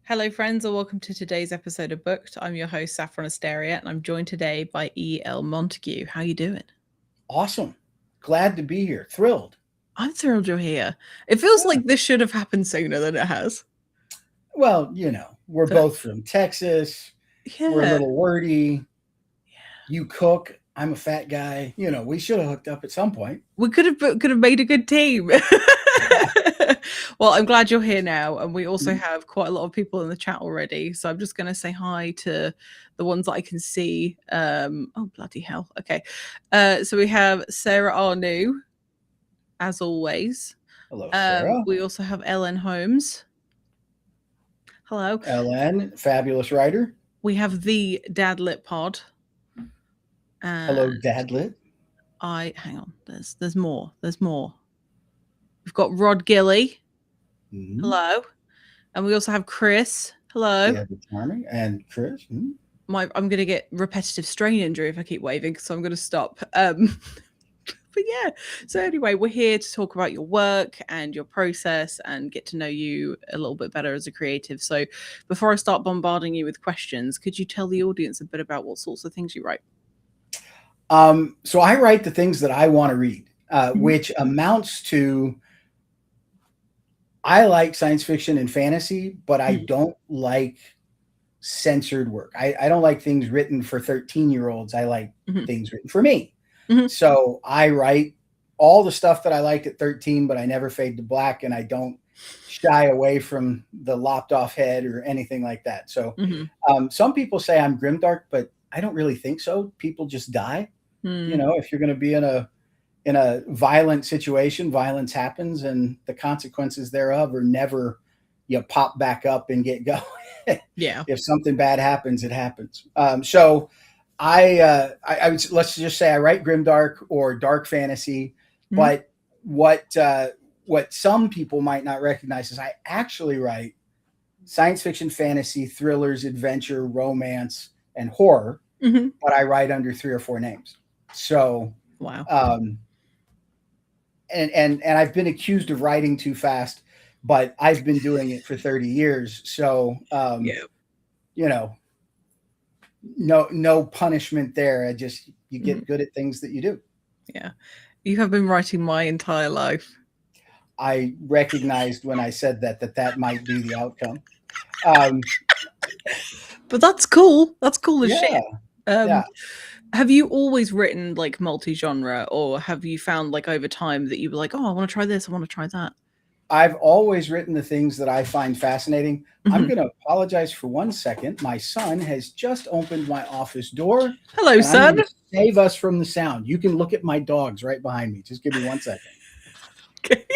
Hello, friends, and welcome to today's episode of Booked. I'm your host, Saffron Asteria, and I'm joined today by E.L. Montague. How you doing? Awesome. Glad to be here. Thrilled. I'm thrilled you're here. It feels Yeah. like this should have happened sooner than it has. Well, we're But both from Texas. We're a yeah, little wordy. You cook. I'm a fat guy. We should have hooked up at some point. we could have made a good team. Well, I'm glad you're here now, and we also have quite a lot of people in the chat already. So I'm just going to say hi to the ones that I can see. Oh bloody hell! Okay, so we have Sarah Arnu, as always. Hello, Sarah. We also have Ellen Holmes. Hello. Ellen, fabulous writer. We have the Dadlit Pod. Hello, Dadlit. Hang on. There's more. There's more. We've got Rod Gilly. Mm-hmm. Hello. And we also have Chris. Hello. Yeah, Charming. And Chris. Mm-hmm. I'm going to get repetitive strain injury if I keep waving, so I'm going to stop. But yeah, so anyway, we're here to talk about your work and your process and get to know you a little bit better as a creative. So before I start bombarding you with questions, could you tell the audience a bit about what sorts of things you write? So I write the things that I want to read, which amounts to I like science fiction and fantasy, but I don't like censored work. I don't like things written for 13-year-olds. I like things written for me. So I write all the stuff that I liked at 13, but I never fade to black, and I don't shy away from the lopped off head or anything like that. So some people say I'm grimdark, but I don't really think so. People just die. If you're going to be in a violent situation, violence happens, and the consequences thereof are never you pop back up and get going. Yeah. If something bad happens, it happens. So I would, let's just say I write grimdark or dark fantasy, but what some people might not recognize is I actually write science fiction, fantasy, thrillers, adventure, romance, and horror, but I write under 3 or 4 names. So wow. And I've been accused of writing too fast, but I've been doing it for 30 years. So no punishment there. You get good at things that you do. Yeah. You have been writing my entire life. I recognized when I said that might be the outcome. But that's cool. That's cool as shit. Yeah. Have you always written like multi-genre, or have you found like over time that you were like, oh, I want to try this, I want to try that? I've always written the things that I find fascinating. I'm going to apologize for 1 second. My son has just opened my office door. Hello, son. Save us from the sound. You can look at my dogs right behind me. Just give me 1 second. Okay.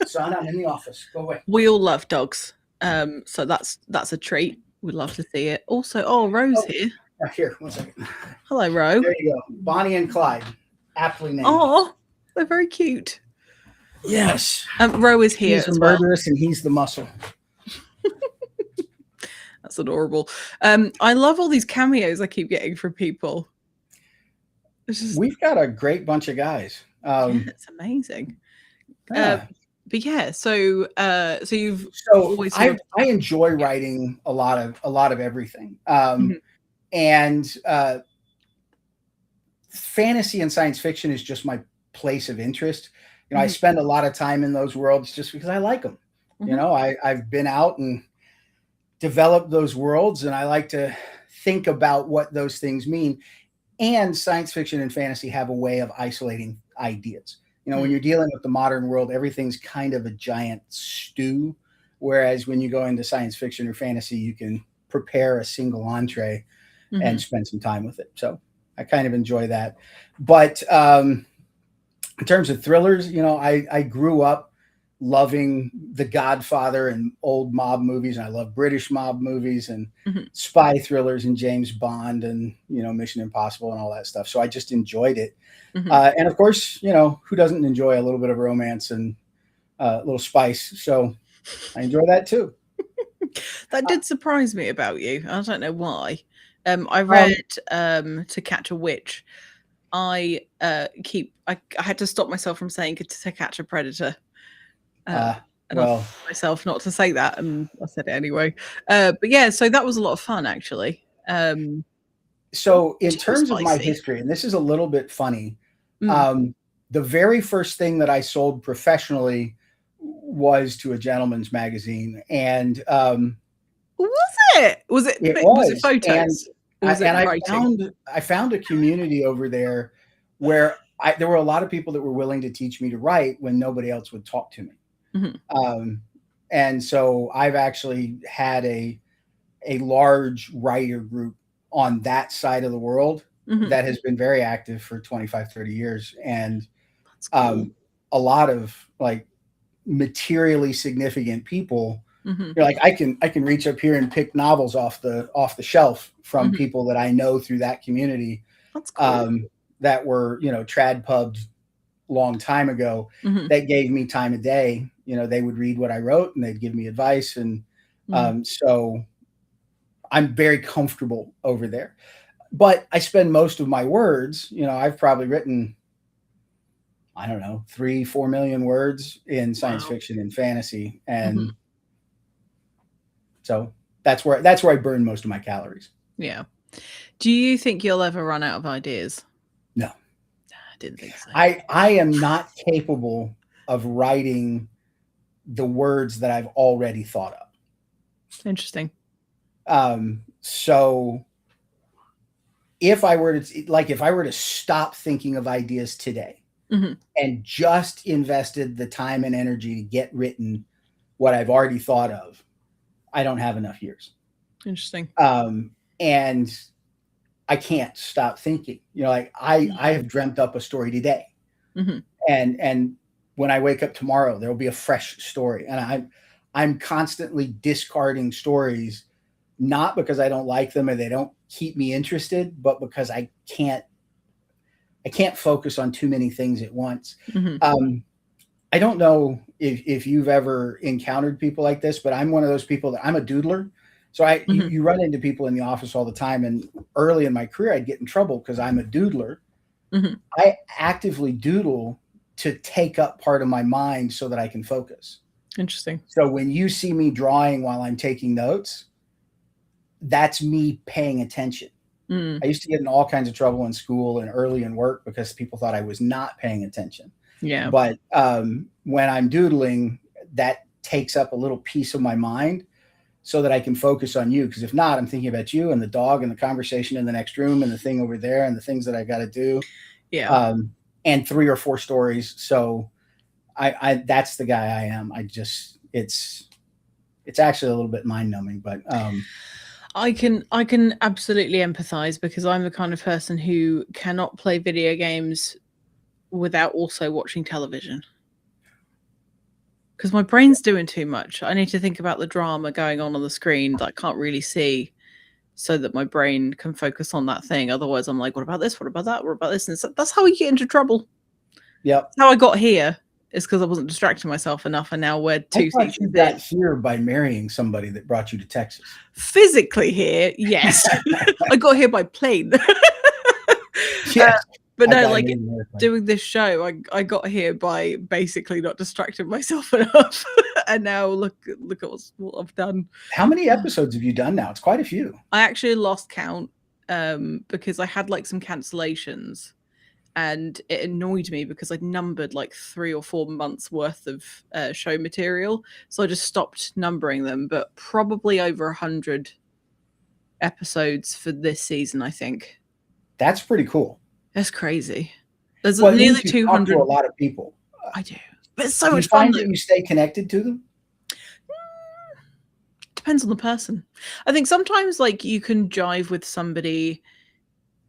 Son, I'm in the office. Go away. We all love dogs. So that's a treat. We'd love to see it. Also, Ro's here. Here, 1 second. Hello, Ro. There you go. Bonnie and Clyde. Aptly named. Oh, they're very cute. Yes. Ro is here. He's the murderess and he's the muscle. That's adorable. I love all these cameos I keep getting from people. We've got a great bunch of guys. It's amazing. But yeah, so you've always I enjoy writing a lot of everything. And fantasy and science fiction is just my place of interest. I spend a lot of time in those worlds just because I like them. I've been out and developed those worlds, and I like to think about what those things mean. And science fiction and fantasy have a way of isolating ideas. When you're dealing with the modern world, everything's kind of a giant stew. Whereas when you go into science fiction or fantasy, you can prepare a single entree and spend some time with it. So I kind of enjoy that. But in terms of thrillers, I grew up loving The Godfather and old mob movies. And I love British mob movies and spy thrillers and James Bond and, Mission Impossible and all that stuff. So I just enjoyed it. And of course, who doesn't enjoy a little bit of romance and a little spice? So I enjoy that too. That did surprise me about you. I don't know why. I read To Catch a Witch. I had to stop myself from saying To Catch a Predator. And I told Well, myself not to say that, and I said it anyway. But yeah, so that was a lot of fun, actually. so in Too terms of my spicy. history, and this is a little bit funny, Mm. um, the very first thing that I sold professionally was to a gentleman's magazine, and Was it? Was it? it Was it was, and photos, or was it writing? I found a community over there where there were a lot of people that were willing to teach me to write when nobody else would talk to me. Mm-hmm. Um, and so I've actually had a large writer group on that side of the world Mm-hmm. that has been very active for 25, 30 years. And That's cool. a lot of like materially significant people, Mm-hmm. like I can reach up here and pick novels off the shelf from Mm-hmm. people that I know through that community, That's cool. that were, trad pubbed long time ago, Mm-hmm. that gave me time of day. They would read what I wrote and they'd give me advice. And Mm-hmm. so I'm very comfortable over there. But I spend most of my words, I've probably written, I don't know, 3-4 million words in science Wow. fiction and fantasy. Mm-hmm. And so that's where I burn most of my calories. Yeah. Do you think you'll ever run out of ideas? No. I didn't think so. I am not capable of writing the words that I've already thought of. Interesting. So if I were to stop thinking of ideas today, mm-hmm. and just invested the time and energy to get written what I've already thought of, I don't have enough years. Interesting. And I can't stop thinking. I have dreamt up a story today, mm-hmm. and when I wake up tomorrow, there will be a fresh story, and I'm constantly discarding stories, not because I don't like them and they don't keep me interested, but because I can't focus on too many things at once. Mm-hmm. I don't know if you've ever encountered people like this, but I'm one of those people that I'm a doodler. So mm-hmm. you run into people in the office all the time. And early in my career, I'd get in trouble because I'm a doodler. Mm-hmm. I actively doodle to take up part of my mind so that I can focus. Interesting. So when you see me drawing while I'm taking notes, that's me paying attention. Mm. I used to get in all kinds of trouble in school and early in work because people thought I was not paying attention. Yeah. But when I'm doodling, that takes up a little piece of my mind so that I can focus on you. Because if not, I'm thinking about you and the dog and the conversation in the next room and the thing over there and the things that I got to do. Yeah. And 3 or 4 stories. So I that's the guy I am. It's actually a little bit mind numbing, but I can absolutely empathize, because I'm the kind of person who cannot play video games without also watching television, because my brain's doing too much. I need to think about the drama going on the screen that I can't really see, so that my brain can focus on that thing. Otherwise, I'm like, what about this? What about that? What about this? And that's how you get into trouble. Yep. That's how I got here, is because I wasn't distracting myself enough, and now we're 2 seasons you got here by marrying somebody that brought you to Texas. Physically here, yes. I got here by plane. Yes. But no, like doing this show, I got here by basically not distracting myself enough. And now look at what I've done. How many episodes have you done now? It's quite a few. I actually lost count because I had like some cancellations, and it annoyed me because I'd numbered like 3 or 4 months worth of show material. So I just stopped numbering them, but probably over 100 episodes for this season, I think. That's pretty cool. That's crazy. There's nearly 200. To a lot of people. I do. But it's so much fun. fun. Do you stay connected to them? Depends on the person. I think sometimes like you can jive with somebody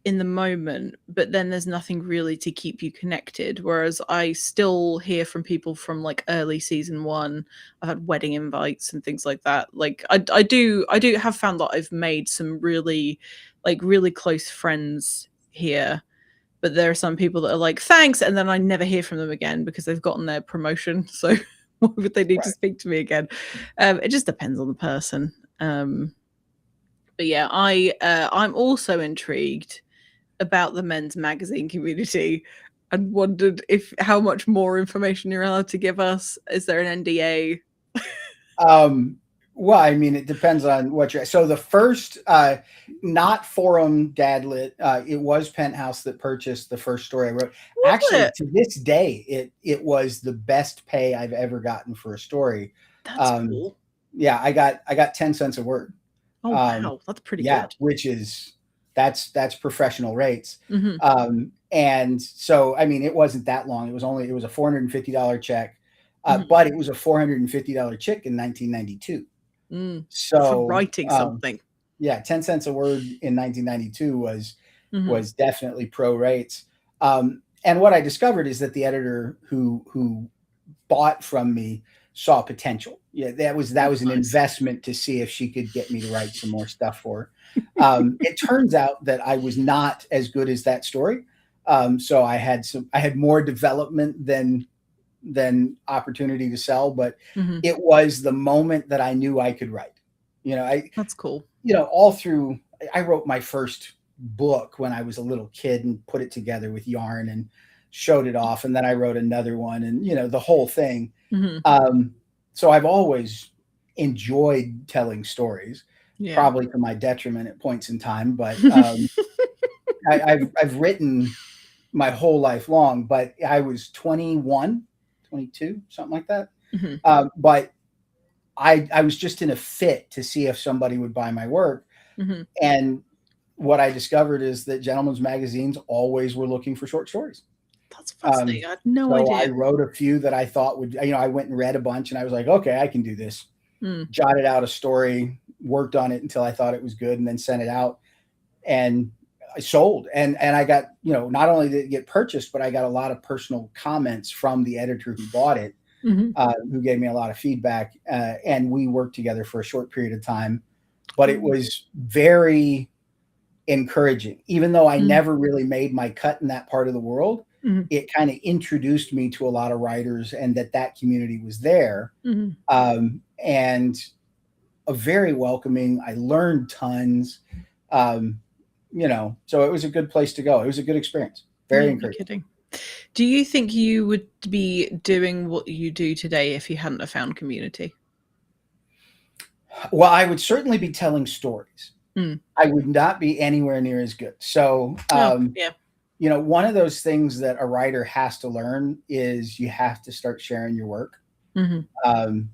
in the moment, but then there's nothing really to keep you connected. Whereas I still hear from people from like early season 1. I've had wedding invites and things like that. Like I do have found that I've made some really close friends here. But there are some people that are like, thanks, and then I never hear from them again because they've gotten their promotion. So why would they need to speak to me again? It just depends on the person. But yeah, I'm also intrigued about the men's magazine community, and wondered how much more information you're allowed to give us. Is there an NDA? Um, well, I mean, it depends on what you're. So the first, not Forum Dadlit, it was Penthouse that purchased the first story I wrote. Was Actually, it? to this day, it was the best pay I've ever gotten for a story. That's Um, cool. yeah, I got 10 cents a word. Oh Um, wow, that's pretty yeah, good. which is that's professional rates. Hmm. And so I mean, it wasn't that long. It was a $450 check, Hmm. but it was a $450 check in 1992. For So writing something. yeah, 10 cents a word in 1992 Hmm. was definitely pro rates. And what I discovered is that the editor who bought from me saw potential. Yeah, that was an Nice. investment to see if she could get me to write some more stuff for her. It turns out that I was not as good as that story. So I had more development than opportunity to sell, but Hmm. it was the moment that I knew I could write. You know, That's cool. all through I wrote my first book when I was a little kid and put it together with yarn and showed it off, and then I wrote another one, and the whole thing. Hmm. um, so I've always enjoyed telling stories, Yeah. probably to my detriment at points in time, but I've written my whole life long. But I was 21, 22, something like that. Hmm. But I was just in a fit to see if somebody would buy my work. Hmm. And what I discovered is that gentlemen's magazines always were looking for short stories. That's fascinating. I had no So I idea. wrote a few that I thought would, I went and read a bunch, and I was like, okay, I can do this. Mm. Jotted out a story, worked on it until I thought it was good, and then sent it out. And I sold. And I got, not only did it get purchased, but I got a lot of personal comments from the editor who bought it, Hmm. who gave me a lot of feedback. And we worked together for a short period of time. But it was very encouraging. Even though I Mm. never really made my cut in that part of the world, Mhm. it kind of introduced me to a lot of writers, and that community was there. Mhm. And a very welcoming. I learned tons. Um, so it was a good place to go. It was a good experience. Very Yeah, no encouraging. kidding. Do you think you would be doing what you do today if you hadn't have found community? Well, I would certainly be telling stories. Mm. I would not be anywhere near as good. So, Oh, yeah. one of those things that a writer has to learn is you have to start sharing your work. Hmm. Um,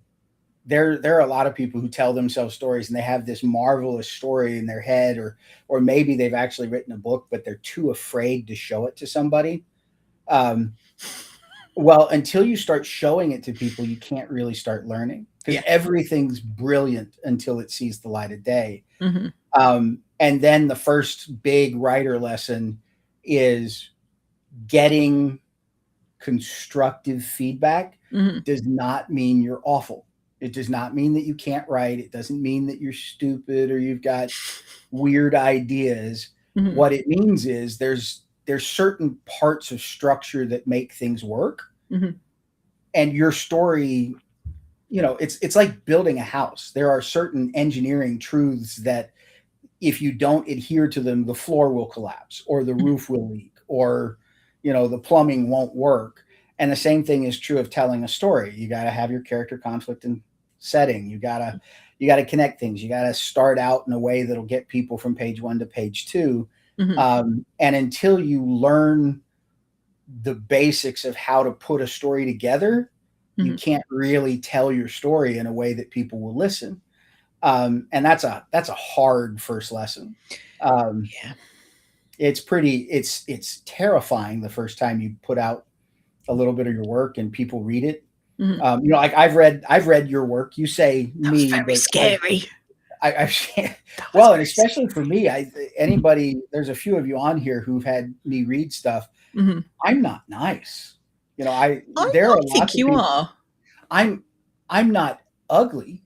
there are a lot of people who tell themselves stories, and they have this marvelous story in their head, or maybe they've actually written a book, but they're too afraid to show it to somebody. Um, well, until you start showing it to people, you can't really start learning, because Yeah. everything's brilliant until it sees the light of day. Hmm. And then the first big writer lesson is getting constructive feedback Hmm. does not mean you're awful. It does not mean that you can't write. It doesn't mean that you're stupid or you've got weird ideas. Hmm. What it means is there's certain parts of structure that make things work, Hmm. and your story, it's like building a house. There are certain engineering truths that if you don't adhere to them, the floor will collapse, or the roof will leak, or the plumbing won't work. And the same thing is true of telling a story. You got to have your character conflict and setting. You got to connect things. You got to start out in a way that'll get people from page 1 to page 2. Hmm. And until you learn the basics of how to put a story together, you Hmm. can't really tell your story in a way that people will listen. And that's a hard first lesson. Um, Yeah. it's terrifying the first time you put out a little bit of your work and people read it. Hmm. Like I've read your work. You say That was me, very but scary. I've That was well, and very scary. especially for me, anybody. There's a few of you on here who've had me read stuff. Hmm. I'm not nice. There I are think lots of you people. are. I'm I'm not ugly,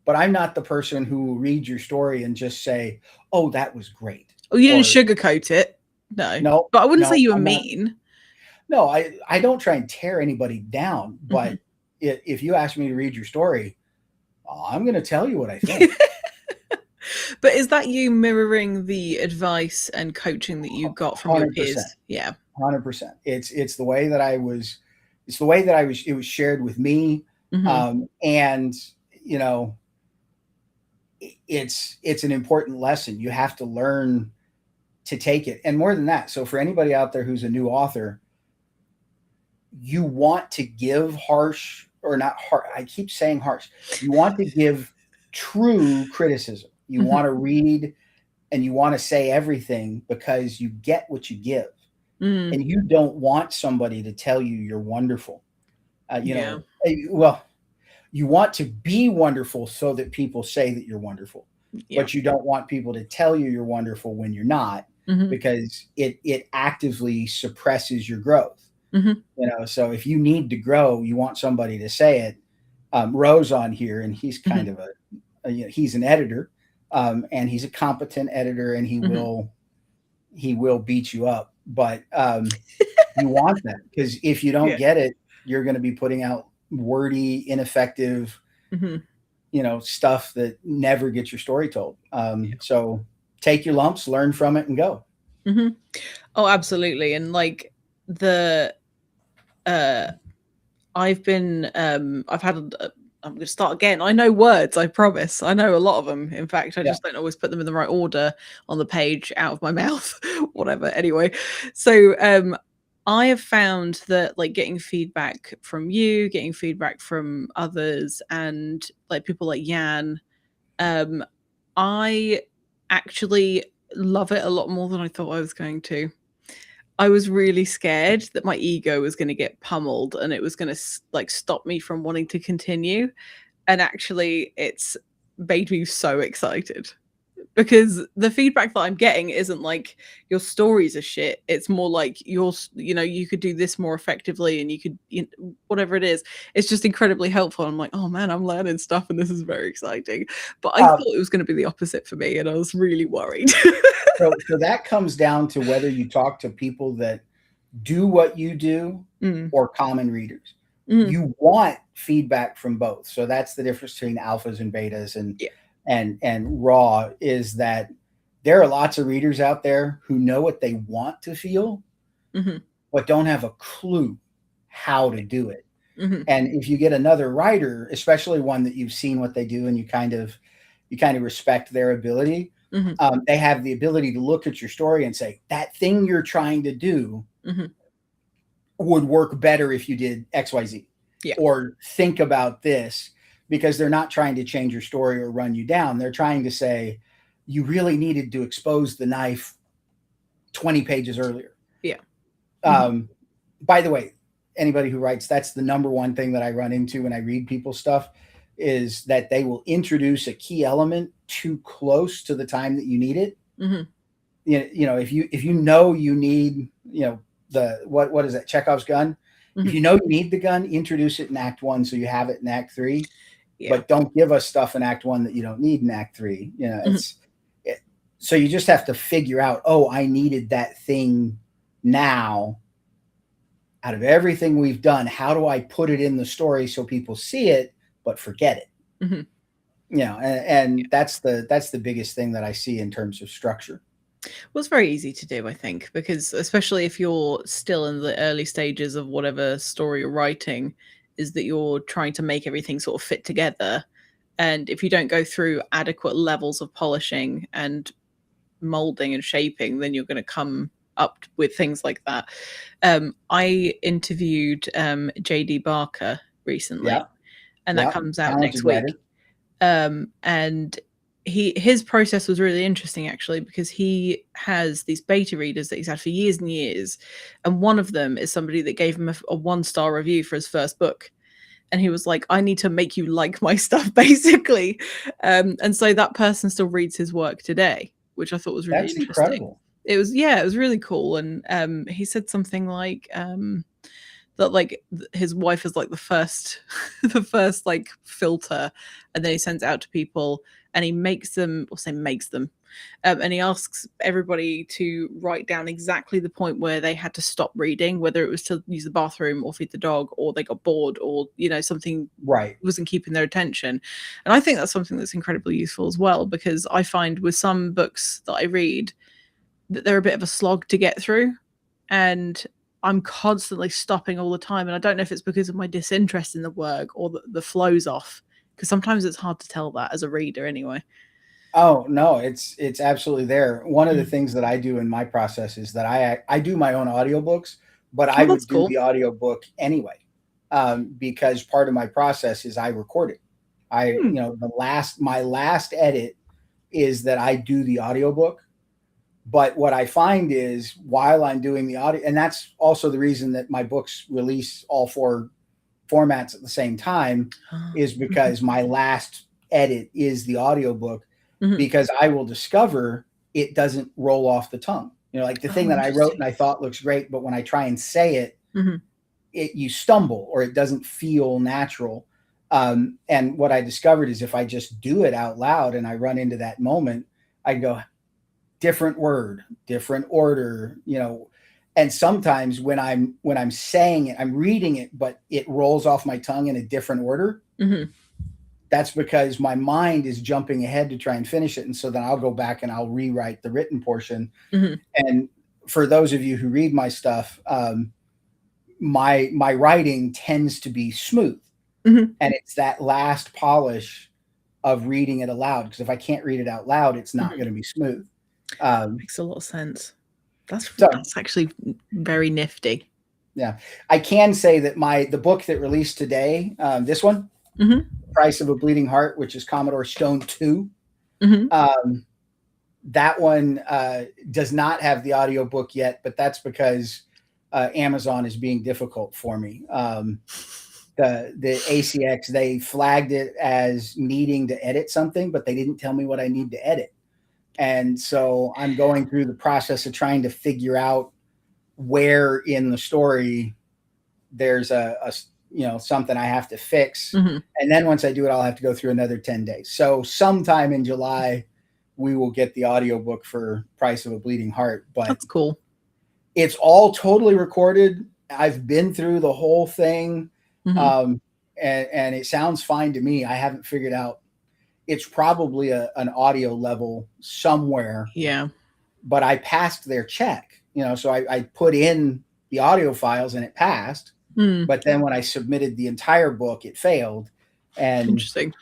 but I'm not the person who will read your story and just say, "Oh, that was great," Oh, you didn't or sugarcoat it. No. "No, But I wouldn't say no, you were I'm not." mean. No, I don't try and tear anybody down, Hmm. but if you ask me to read your story, I'm going to tell you what I think. But is that you mirroring the advice and coaching that you got from your 100%. peers? Yeah. 100%. It's the way that I was. It's the way that I was. It was shared with me, Hmm. and you know, it's an important lesson. You have to learn to take it. And more than that, so for anybody out there who's a new author, you want to give harsh, or not harsh, I keep saying harsh. You want to give true criticism. You Mhm. want to read and you want to say everything because you get what you give. Mm. And you don't want somebody to tell you you're wonderful. Yeah. Well, you want to be wonderful so that people say that you're wonderful, Yeah. but you don't want people to tell you you're wonderful when you're not, Mhm. because it actively suppresses your growth. Mhm. So if you need to grow, you want somebody to say it. Roe's on here, and he's kind Mhm. of he's an editor, and he's a competent editor, and Mhm. he will beat you up, but you want that, because if you don't Yeah. get it, you're going to be putting out wordy, ineffective, Mhm. stuff that never gets your story told. Yeah. So take your lumps, learn from it, and go. Mhm. Oh, absolutely. And like the uh I've had I'm going to start again. I know words, I promise. I know a lot of them. In fact, I Yeah. just don't always put them in the right order on the page out of my mouth, whatever. Anyway, so I have found that like getting feedback from you, getting feedback from others, and like people like Jan, um, I actually love it a lot more than I thought I was going to. I was really scared that my ego was going to get pummeled and it was going to like stop me from wanting to continue. And actually, it's made me so excited because the feedback that I'm getting isn't like your stories are shit. It's more like you could do this more effectively and you could, whatever it is. It's just incredibly helpful. I'm like, oh man, I'm learning stuff and this is very exciting. But I Uh, thought it was going to be the opposite for me and I was really worried. so that comes down to whether you talk to people that do what you do Mm, or common readers. mm, You want feedback from both. So that's the difference between alphas and betas, and yeah. and raw, is that there are lots of readers out there who know what they want to feel Hmm. but don't have a clue how to do it. Hmm. And if you get another writer, especially one that you've seen what they do and you kind of respect their ability, Hmm. they have the ability to look at your story and say, that thing you're trying to do Hmm. would work better if you did XYZ, Yeah. or think about this, because they're not trying to change your story or run you down. They're trying to say, you really needed to expose the knife 20 pages earlier. Yeah. Hmm. Um, by the way, anybody who writes, that's the number one thing that I run into when I read people's stuff, is that they will introduce a key element too close to the time that you need it. Hmm. If you need, the what is that, Chekhov's gun? If Hmm. you know you need the gun, introduce it in Act One so you have it in Act Three. Yeah. But don't give us stuff in Act One that you don't need in Act Three. Hmm. So you just have to figure out, oh, I needed that thing now. Out of everything we've done, how do I put it in the story so people see it but forget it? Hmm. And that's the biggest thing that I see in terms of structure. Well, it's very easy to do, I think, because especially if you're still in the early stages of whatever story you're writing, is that you're trying to make everything sort of fit together. And if you don't go through adequate levels of polishing and molding and shaping, then you're going to come up with things like that. I interviewed JD Barker Yeah, recently, and that yeah, comes out next talented week. writer. And his process was really interesting actually because he has these beta readers that he's had for years and years, and one of them is somebody that gave him a 1-star review for his first book, and he was like, I need to make you like my stuff basically. And so that person still reads his work today, which I thought was really That's interesting. incredible. It was really cool. And he said something like that like his wife is like the first the first like filter, and then he sends it out to people and he makes them, or say makes them, and he asks everybody to write down exactly the point where they had to stop reading, whether it was to use the bathroom or feed the dog or they got bored or something Right. wasn't keeping their attention. And I think that's something that's incredibly useful as well, because I find with some books that I read that they're a bit of a slog to get through, and I'm constantly stopping all the time. And I don't know if it's because of my disinterest in the work or the flow's off. Because sometimes it's hard to tell that as a reader anyway. Oh no, it's absolutely there. One of the Mm. things that I do in my process is that I do my own audiobooks, but I Oh, that's would do cool. the audiobook anyway, because part of my process is I record it. Hmm. My last edit is that I do the audiobook. But what I find is while I'm doing the audio, and that's also the reason that my books release all four formats at the same time, Ah, is because my last edit is the audiobook, mhm. because I will discover it doesn't roll off the tongue. Like the thing Oh, that I wrote interesting. and I thought looks great, but when I try and say it, Mhm. you stumble or it doesn't feel natural. And what I discovered is if I just do it out loud and I run into that moment, I go, different word, different order. And sometimes when I'm saying it, I'm reading it, but it rolls off my tongue in a different order. Mhm. That's because my mind is jumping ahead to try and finish it. And so then I'll go back and I'll rewrite the written portion. Mhm. And for those of you who read my stuff, my writing tends to be smooth. Mhm. And it's that last polish of reading it aloud. Because if I can't read it out loud, it's not Mhm. going to be smooth. Um, Makes a lot of sense. That's so actually very nifty. yeah, I can say that the book that released today, this one, Mhm. Price of a Bleeding Heart, which is Commodore Stone 2, Mhm. um, that one does not have the audiobook yet, but that's because Amazon is being difficult for me. The ACX, they flagged it as needing to edit something, but they didn't tell me what I need to edit. And so I'm going through the process of trying to figure out where in the story there's a something I have to fix. Mhm. And then once I do it, I'll have to go through another 10 days. So sometime in July, we will get the audiobook for Price of a Bleeding Heart. But That's cool. it's all totally recorded. I've been through the whole thing. Mhm. Um, and it sounds fine to me. I haven't figured out. It's probably an audio level somewhere, Yeah. but I passed their check. So I put in the audio files and it passed. Mm. But then when I submitted the entire book, it failed. And Interesting.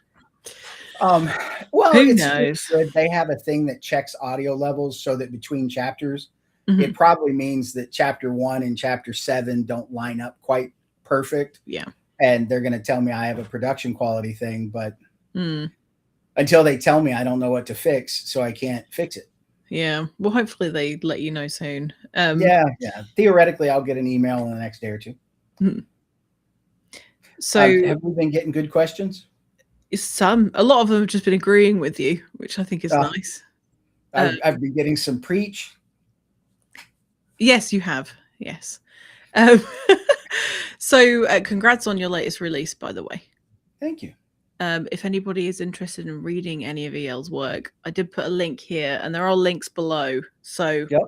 um, well, Who it's knows? good. They have a thing that checks audio levels so that between chapters, it Mhm. probably means that chapter 1 and chapter 7 don't line up quite perfect. Yeah. And they're going to tell me I have a production quality thing. But Mm. until they tell me, I don't know what to fix. So I can't fix it. Yeah. Well, hopefully they let you know soon. Yeah. Theoretically, I'll get an email in the next day or two. Mhm. So Have we been getting good questions? a lot of them have just been agreeing with you, which I think is nice. I've been getting some preach. Yes, you have. Yes. Um, so congrats on your latest release, by the way. Thank you. If anybody is interested in reading any of E.L.'s work, I did put a link here, and there are links below. So Yep.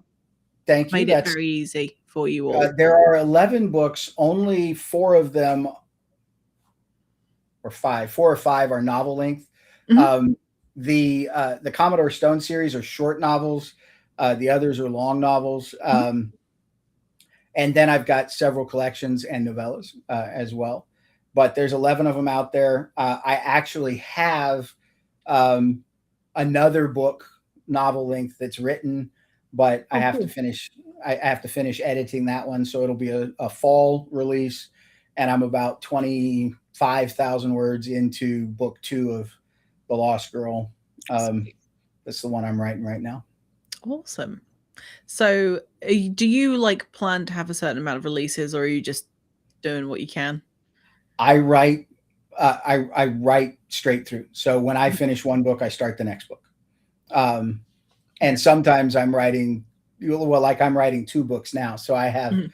Thank you. made it very easy for you all. There are 11 books. Only 4 of them, or 5, 4 or 5 are novel length. Mhm. The Commodore Stone series are short novels. The others are long novels. Mhm. And then I've got several collections and novellas as well. But there's 11 of them out there. I actually have another book, novel length, that's written, but I Oh, have to cool. finish. I have to finish editing that one, so it'll be a fall release. And I'm about 25,000 words into book 2 of The Lost Girl. That's the one I'm writing right now. Awesome. So, do you like plan to have a certain amount of releases, or are you just doing what you can? I write. I write straight through. So when I finish one book, I start the next book. Um, Yeah. and sometimes I'm writing. Well, like I'm writing 2 books now. So Mhm.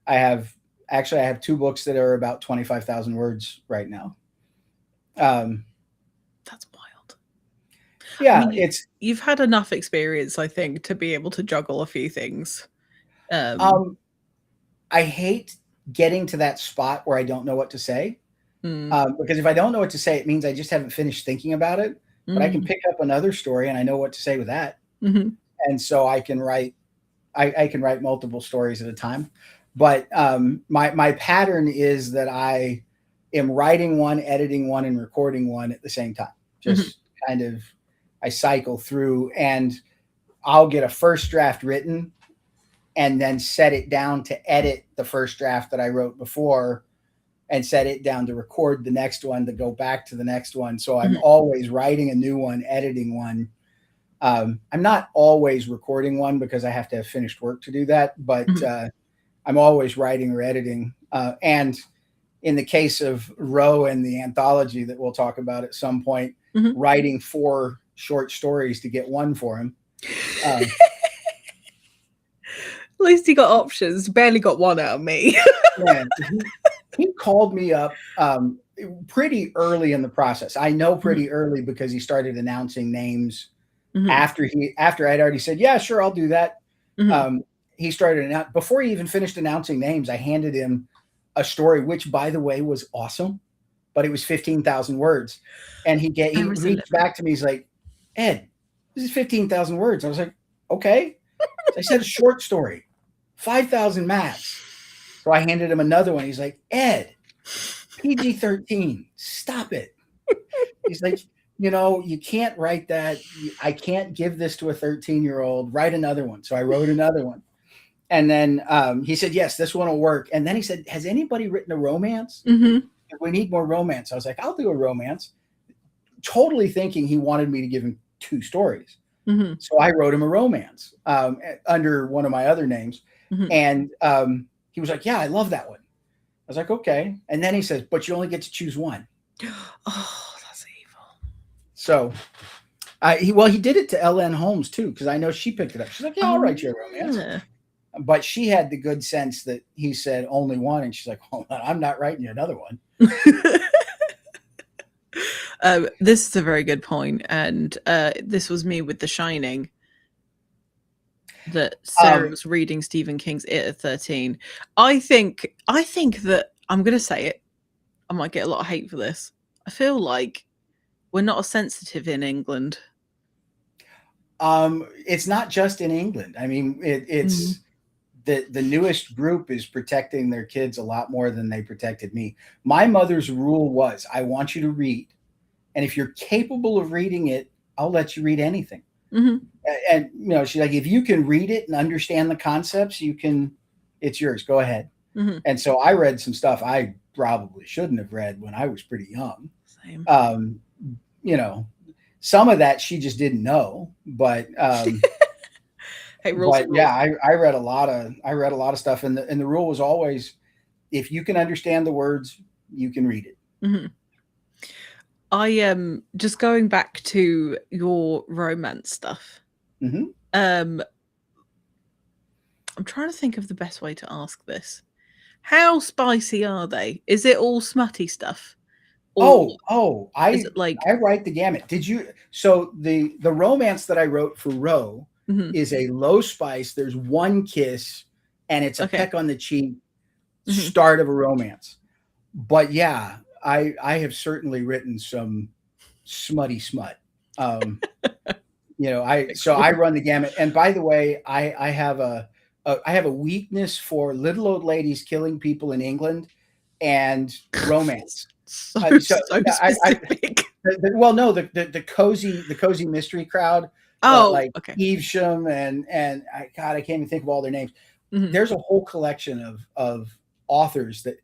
I have 2 books that are about 25,000 words right now. Um, That's wild. I yeah, mean, you've had enough experience, I think, to be able to juggle a few things. Um, um, I hate getting to that spot where I don't know what to say. mm, Because if I don't know what to say, it means I just haven't finished thinking about it. But I can mm, pick up another story and I know what to say with that. mhm. And so I can write. I can write multiple stories at a time. But my pattern is that am writing one, editing one, and recording one at the same time. Just kind of, I cycle through, and I'll get a first draft written and then set it down to edit the first draft that I wrote before, and set it down to record the next one, to go back to the next one. So I'm always writing a new one, editing one. I'm not always recording one because I have to have finished work to do that, but I'm always writing or editing. And in the case of Roe and the anthology that we'll talk about at some point, writing 4 short stories to get one for him. At least he got options. Barely got one out of me. Yeah, he called me up pretty early in the process. I know pretty early because he started announcing names after I'd already said, yeah, sure, I'll do that. He started before he even finished announcing names. I handed him a story, which, by the way, was awesome, but it was 15,000 words. And he reached back to me. He's like, Ed, this is 15,000 words. I was like, okay. I said a short story, 5,000 max. So I handed him another one. He's like, Ed, PG-13, stop it. He's like, you can't write that. I can't give this to a 13-year-old. Write another one. So I wrote another one. And then he said, yes, this one will work. And then he said, has anybody written a romance? We need more romance. I was like, I'll do a romance. Totally thinking he wanted me to give him 2 stories. So I wrote him a romance under one of my other names. And he was like, yeah, I love that one. I was like, okay. And then he says, but you only get to choose one. Oh, that's evil. So he did it to L.N. Holmes too, because I know she picked it up. She's like, yeah, I'll write you a romance. Yeah. But she had the good sense that he said only one. And she's like, hold on, I'm not writing you another one. This is a very good point. And this was me with The Shining. That Sarah was reading Stephen King's It at 13. I think that I'm going to say it. I might get a lot of hate for this. I feel like we're not as sensitive in England. It's not just in England. I mean, it's the newest group is protecting their kids a lot more than they protected me. My mother's rule was, I want you to read. And if you're capable of reading it, I'll let you read anything. And she's like, if you can read it and understand the concepts, it's yours. Go ahead. And so I read some stuff I probably shouldn't have read when I was pretty young. Same. Some of that she just didn't know, but rules. Yeah, I read a lot of stuff, and the rule was always, if you can understand the words, you can read it. I am just going back to your romance stuff. I'm trying to think of the best way to ask this. How spicy are they? Is it all smutty stuff? I write the gamut. Did you? So the romance that I wrote for Roe is a low spice. There's one kiss, and it's a peck on the cheek. Start of a romance. But yeah, I have certainly written some smutty smut. I run the gamut. And by the way, I have a weakness for little old ladies killing people in England and romance. So specific. The cozy mystery crowd. Evesham and I can't even think of all their names. There's a whole collection of authors that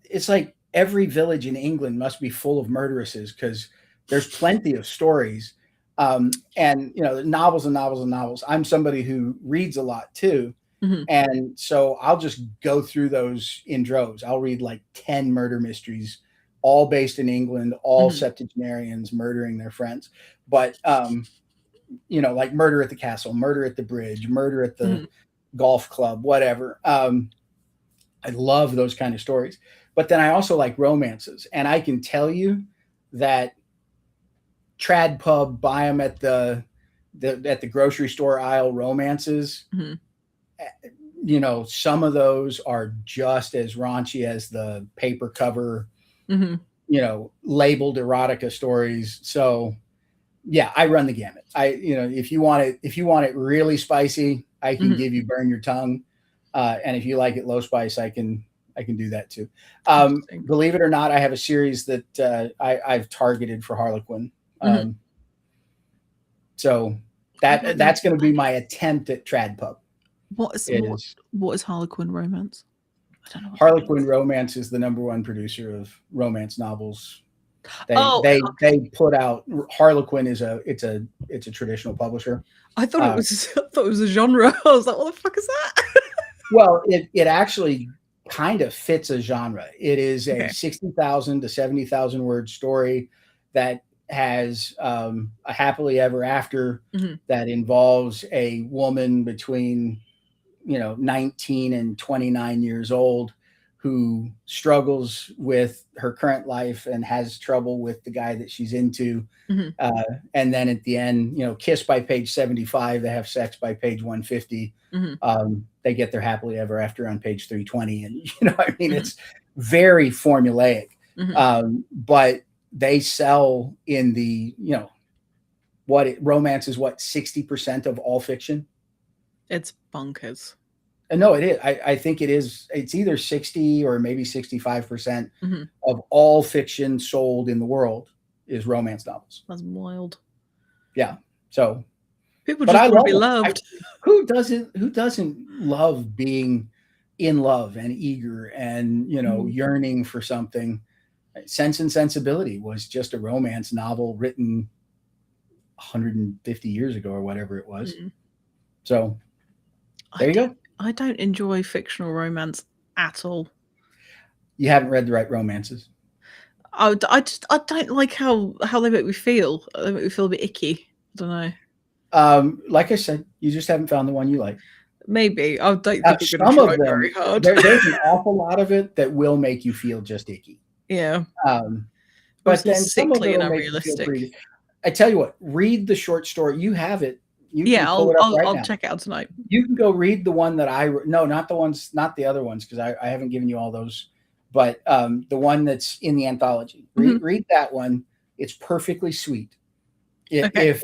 it's like every village in England must be full of murderesses, because there's plenty of stories. And novels and novels and novels. I'm somebody who reads a lot too. And so I'll just go through those in droves. I'll read like 10 murder mysteries, all based in England, all septuagenarians murdering their friends. But, like Murder at the Castle, Murder at the Bridge, Murder at the Golf Club, whatever. I love those kind of stories. But then I also like romances. And I can tell you that trad pub, buy them at the grocery store aisle romances, some of those are just as raunchy as the paper cover, labeled erotica stories. So yeah, I run the gamut. If you want it really spicy, I can give you Burn Your Tongue. And if you like it low spice, I can I can do that too. Interesting. Believe it or not, I have a series that I've targeted for Harlequin. So that's going to be my attempt at trad pub. What is Harlequin romance? I don't know. Harlequin Romance is the #1 producer of romance novels. They put out Harlequin it's a traditional publisher. I thought it was a genre. I was like, what the fuck is that? Well, it actually kind of fits a genre. It is a 60,000 to 70,000 word story that has a happily ever after that involves a woman between 19 and 29 years old who struggles with her current life and has trouble with the guy that she's into. And then at the end, kiss by page 75, they have sex by page 150. They get their happily ever after on page 320. And, it's very formulaic. But they sell in the, romance is 60% of all fiction. It's bonkers. No, it is. I think it is. It's either 60 or maybe 65% of all fiction sold in the world is romance novels. That's wild. Yeah. So people just want to be loved. Who doesn't love being in love and eager and yearning for something? Sense and Sensibility was just a romance novel written 150 years ago or whatever it was. So there you go. I don't enjoy fictional romance at all. You haven't read the right romances. I don't like how they make me feel. They make me feel a bit icky. I don't know. Like I said, you just haven't found the one you like. Maybe. I don't think you're going to try very hard. There's an awful lot of it that will make you feel just icky. Yeah. But then sickly and unrealistic. I tell you what, read the short story. You have it. I'll check it out tonight. You can go read the one that not the other ones, because I haven't given you all those, but the one that's in the anthology. Read that one. It's perfectly sweet. If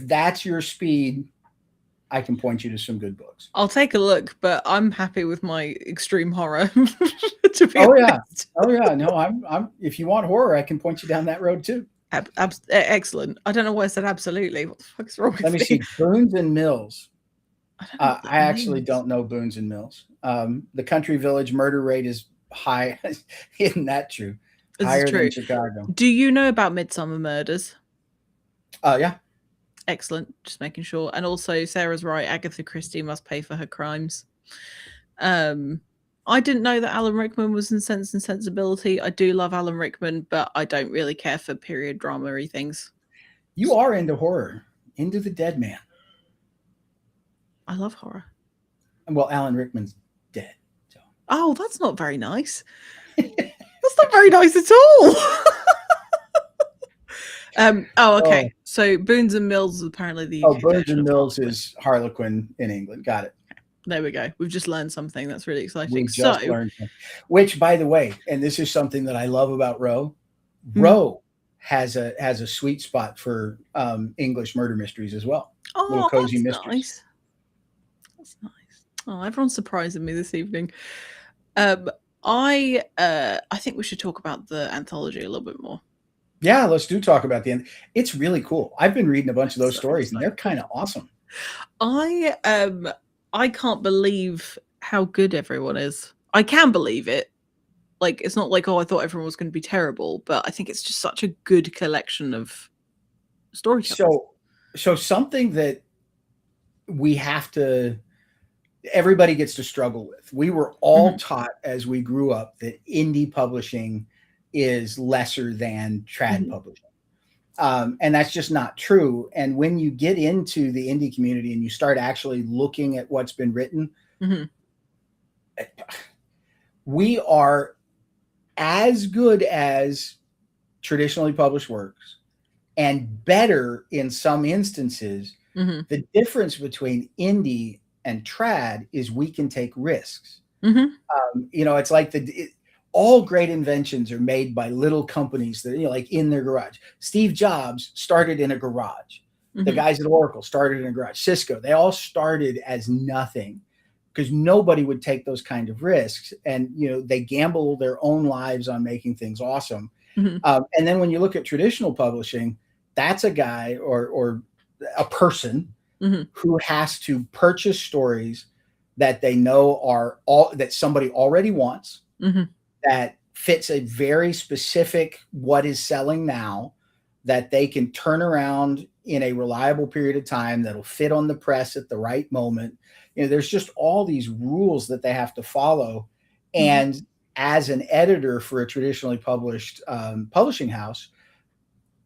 that's your speed, I can point you to some good books. I'll take a look, but I'm happy with my extreme horror. To be honest. Yeah. No, I'm. If you want horror, I can point you down that road too. Excellent. I don't know why I said absolutely. What the fuck is wrong with me? Let me see. Boons and Mills. I actually don't know Boons and Mills. The Country Village murder rate is high. Isn't that true? Higher than Chicago. Do you know about Midsummer Murders? Yeah. Excellent. Just making sure. And also, Sarah's right. Agatha Christie must pay for her crimes. I didn't know that Alan Rickman was in Sense and Sensibility. I do love Alan Rickman, but I don't really care for period drama-y things. You are into horror. Into the Dead Man. I love horror. Well, Alan Rickman's dead. So. Oh, that's not very nice. That's not very nice at all. Okay. So Boons and Mills is apparently the UK Boons and Mills is Harlequin in England. Got it. There we go. We've just learned something that's really exciting. We've just learned something. Which, by the way, and this is something that I love about Roe. Roe has a sweet spot for English murder mysteries as well. Little cozy mysteries. Nice. That's nice. Oh, everyone's surprising me this evening. I think we should talk about the anthology a little bit more. Yeah, let's talk about the end. It's really cool. I've been reading a bunch of those stories, and they're kind of awesome. I can't believe how good everyone is. I can believe it. Like, it's not like, I thought everyone was going to be terrible, but I think it's just such a good collection of stories. So something that everybody gets to struggle with. We were all taught as we grew up that indie publishing is lesser than trad publishing. And that's just not true. And when you get into the indie community and you start actually looking at what's been written, we are as good as traditionally published works and better in some instances. The difference between indie and trad is we can take risks. It's like all great inventions are made by little companies that, like in their garage. Steve Jobs started in a garage. The guys at Oracle started in a garage. Cisco, they all started as nothing. because nobody would take those kind of risks. And, they gamble their own lives on making things awesome. Mhm. And then when you look at traditional publishing, that's a guy or a person Mhm. who has to purchase stories that they know that somebody already wants, Mhm. that fits a very specific what is selling now, that they can turn around in a reliable period of time, that'll fit on the press at the right moment. There's just all these rules that they have to follow. Mhm. And as an editor for a traditionally published publishing house,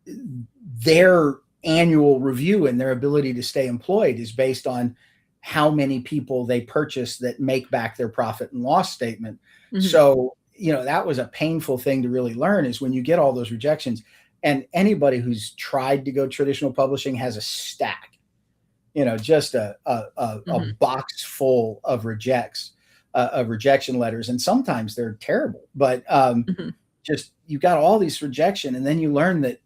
their annual review and their ability to stay employed is based on how many people they purchase that make back their profit and loss statement. Mhm. So, that was a painful thing to really learn, is when you get all those rejections. And anybody who's tried to go traditional publishing has a stack, just a Mhm. box full of rejection letters. And sometimes they're terrible, but Mhm. just, you got all these rejection, and then you learn that,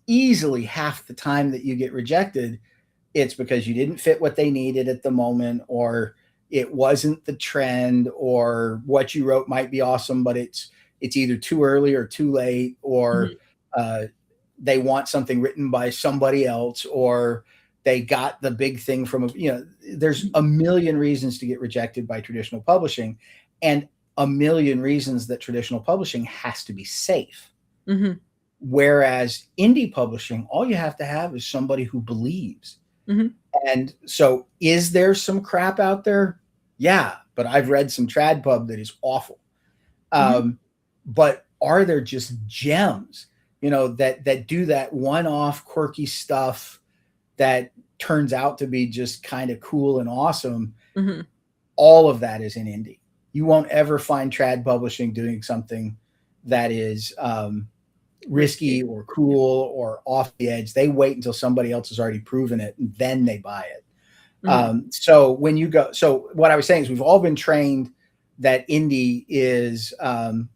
easily half the time that you get rejected, it's because you didn't fit what they needed at the moment, or it wasn't the trend, or what you wrote might be awesome, but it's either too early or too late, or Mhm. they want something written by somebody else, or they got the big thing from there's a million reasons to get rejected by traditional publishing, and a million reasons that traditional publishing has to be safe. Mhm. Whereas indie publishing, all you have to have is somebody who believes. Mhm. And so, is there some crap out there? Yeah, but I've read some trad pub that is awful. Mhm. But are there just gems, that do that one-off quirky stuff that turns out to be just kind of cool and awesome? Mhm. All of that is in indie. You won't ever find trad publishing doing something that is risky Risky. or cool or off the edge. They wait until somebody else has already proven it, and then they buy it. Mhm. So what I was saying is, we've all been trained that indie is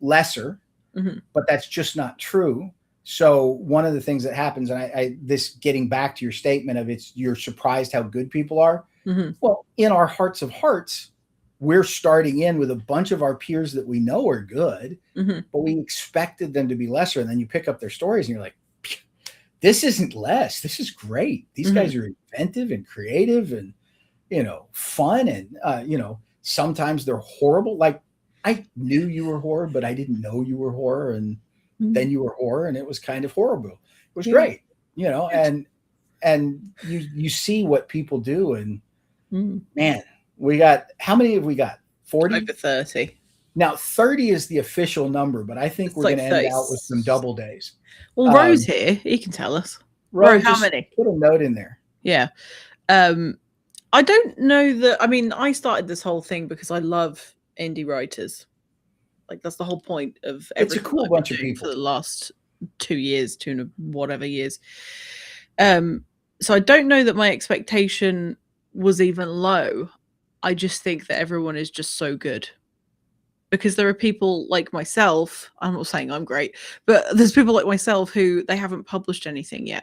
lesser, Mhm. but that's just not true. So one of the things that happens, and this getting back to your statement of you're surprised how good people are. Mhm. Well, in our hearts of hearts, we're starting in with a bunch of our peers that we know are good, Mhm. but we expected them to be lesser. And then you pick up their stories and you're like, this isn't less. This is great. These Mhm. guys are inventive and creative and, fun. And, sometimes they're horrible. Like, I knew you were horror, but I didn't know you were horror. And Mhm. then you were horror, and it was kind of horrible. It was Yeah. great, Good. and you see what people do. And Mhm. man, how many have we got? 40? Over 30. Now 30 is the official number, but I think It's we're going like to end 30. out with some double days. Well, Ro's here. He can tell us. Ro, How just many? put a note in there. Yeah. I don't know that. I mean, I started this whole thing because I love indie writers. Like, that's the whole point of It's a everything cool I've been bunch of doing for people. the last 2 years, two and whatever years. So I don't know that my expectation was even low. I just think that everyone is just so good. Because there are people like myself, I'm not saying I'm great, but there's people like myself who they haven't published anything yet.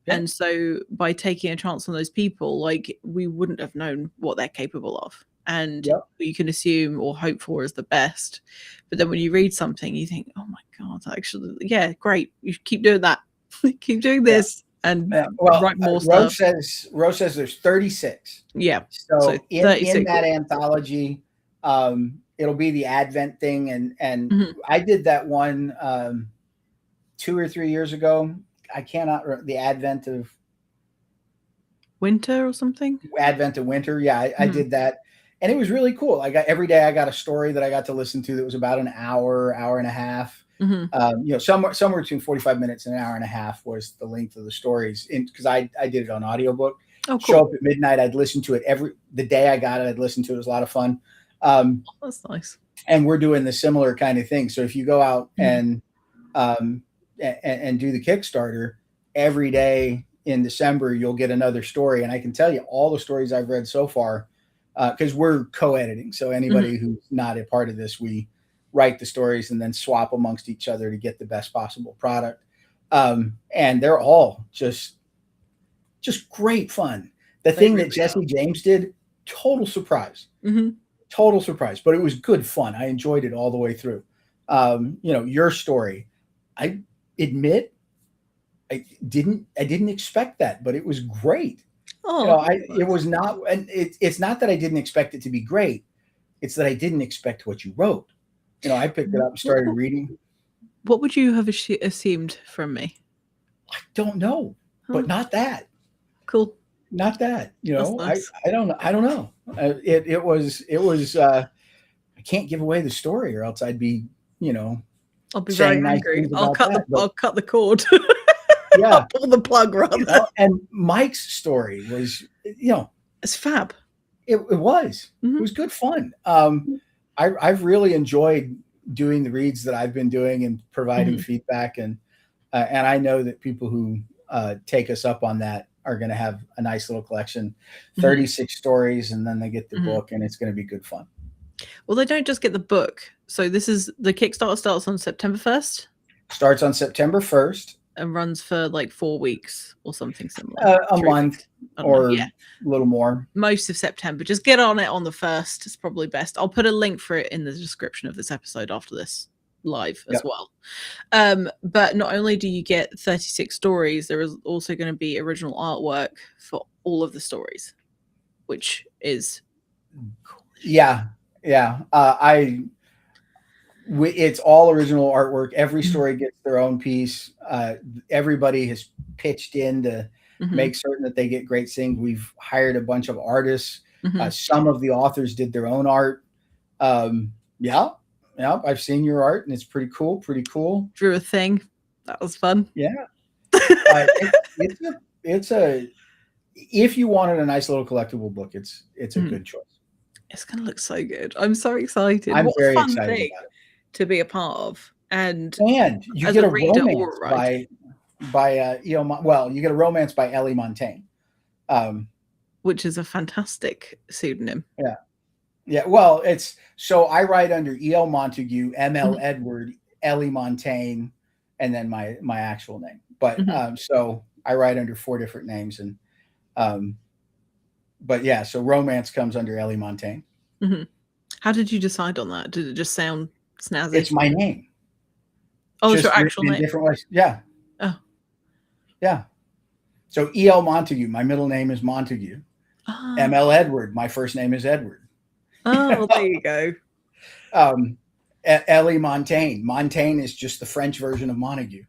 Yeah. And so by taking a chance on those people, like, we wouldn't have known what they're capable of. And Yep. you can assume or hope for is the best. But then when you read something, you think, oh my God, actually, yeah, great. You keep doing that. Keep doing Yeah. this and Yeah. Well, write more Ro stuff. says there's 36. Yeah. So in 36. that anthology, it'll be the Advent thing, and Mhm. I did that one 2 or 3 years ago. I cannot the Winter or something. Advent of Winter. Yeah, I Mhm. did that, and it was really cool. Every day I got a story that I got to listen to that was about an hour and a half. Mhm. Somewhere between 45 minutes and an hour and a half was the length of the stories, because I did it on audiobook. Oh, Show cool. up at midnight, I'd listen to it the day I got it, I'd listen to it. It was a lot of fun. That's nice. And we're doing the similar kind of thing. So if you go out Mhm. and do the Kickstarter every day in December, you'll get another story. And I can tell you all the stories I've read so far, because we're co-editing. So anybody Mhm. who's not a part of this, we write the stories and then swap amongst each other to get the best possible product. And they're all just great fun. The They thing that really are. Jesse James did total surprise. Mm-hmm. Total surprise, but it was good fun. I enjoyed it all the way through. Your story, I admit I didn't expect that, but it was great. Oh, It was not, and it's not that I didn't expect it to be great. It's that I didn't expect what you wrote. I picked it up and started reading. what would you have assumed from me? I don't know, but not that. Cool. Not that. That's nice. I don't know. I don't know. It was. I can't give away the story, or else I'd be, I'll be saying very nice angry. things about that. I'll cut the cord. Yeah, I'll pull the plug rather. And Mike's story was, It's fab. It was. Mm-hmm. It was good fun. I've really enjoyed doing the reads that I've been doing and providing feedback, and I know that people who take us up on that are going to have a nice little collection, 36 stories, and then they get the book, and it's going to be good fun. Well, they don't just get the book. So this is the Kickstarter starts on September 1st. Starts on September 1st. And runs for like 4 weeks or something similar. A month or a little more. Most of September. Just get on it on the 1st. It's probably best. I'll put a link for it in the description of this episode after this live as well. But not only do you get 36 stories, there is also going to be original artwork for all of the stories, which is cool. Yeah. It's all original artwork. Every story gets their own piece. Everybody has pitched in to make certain that they get great things. We've hired a bunch of artists. Some of the authors did their own art. Yeah, I've seen your art, and it's pretty cool. Drew a thing. That was fun. Yeah. It's a if you wanted a nice little collectible book, it's a good choice. It's gonna look so good. I'm so excited. I'm very excited thing about it. To be a part of, and you get a romance by E.L. Well, you get a romance by Ellie Montague, which is a fantastic pseudonym. Yeah. Well, so I write under E.L. Montague, M.L. Edward, Ellie Montague, and then my actual name. But so I write under 4 different names, and but yeah, so romance comes under Ellie Montague. How did you decide on that? Did it just sound snazzy? It's my name. Oh, it's your actual name. Different ways. Yeah. Oh. Yeah. So E.L. Montague, my middle name is Montague. Oh. M.L. Edward, my first name is Edward. Oh, well, there you go. Ellie Montagne. Montagne is just the French version of Montague.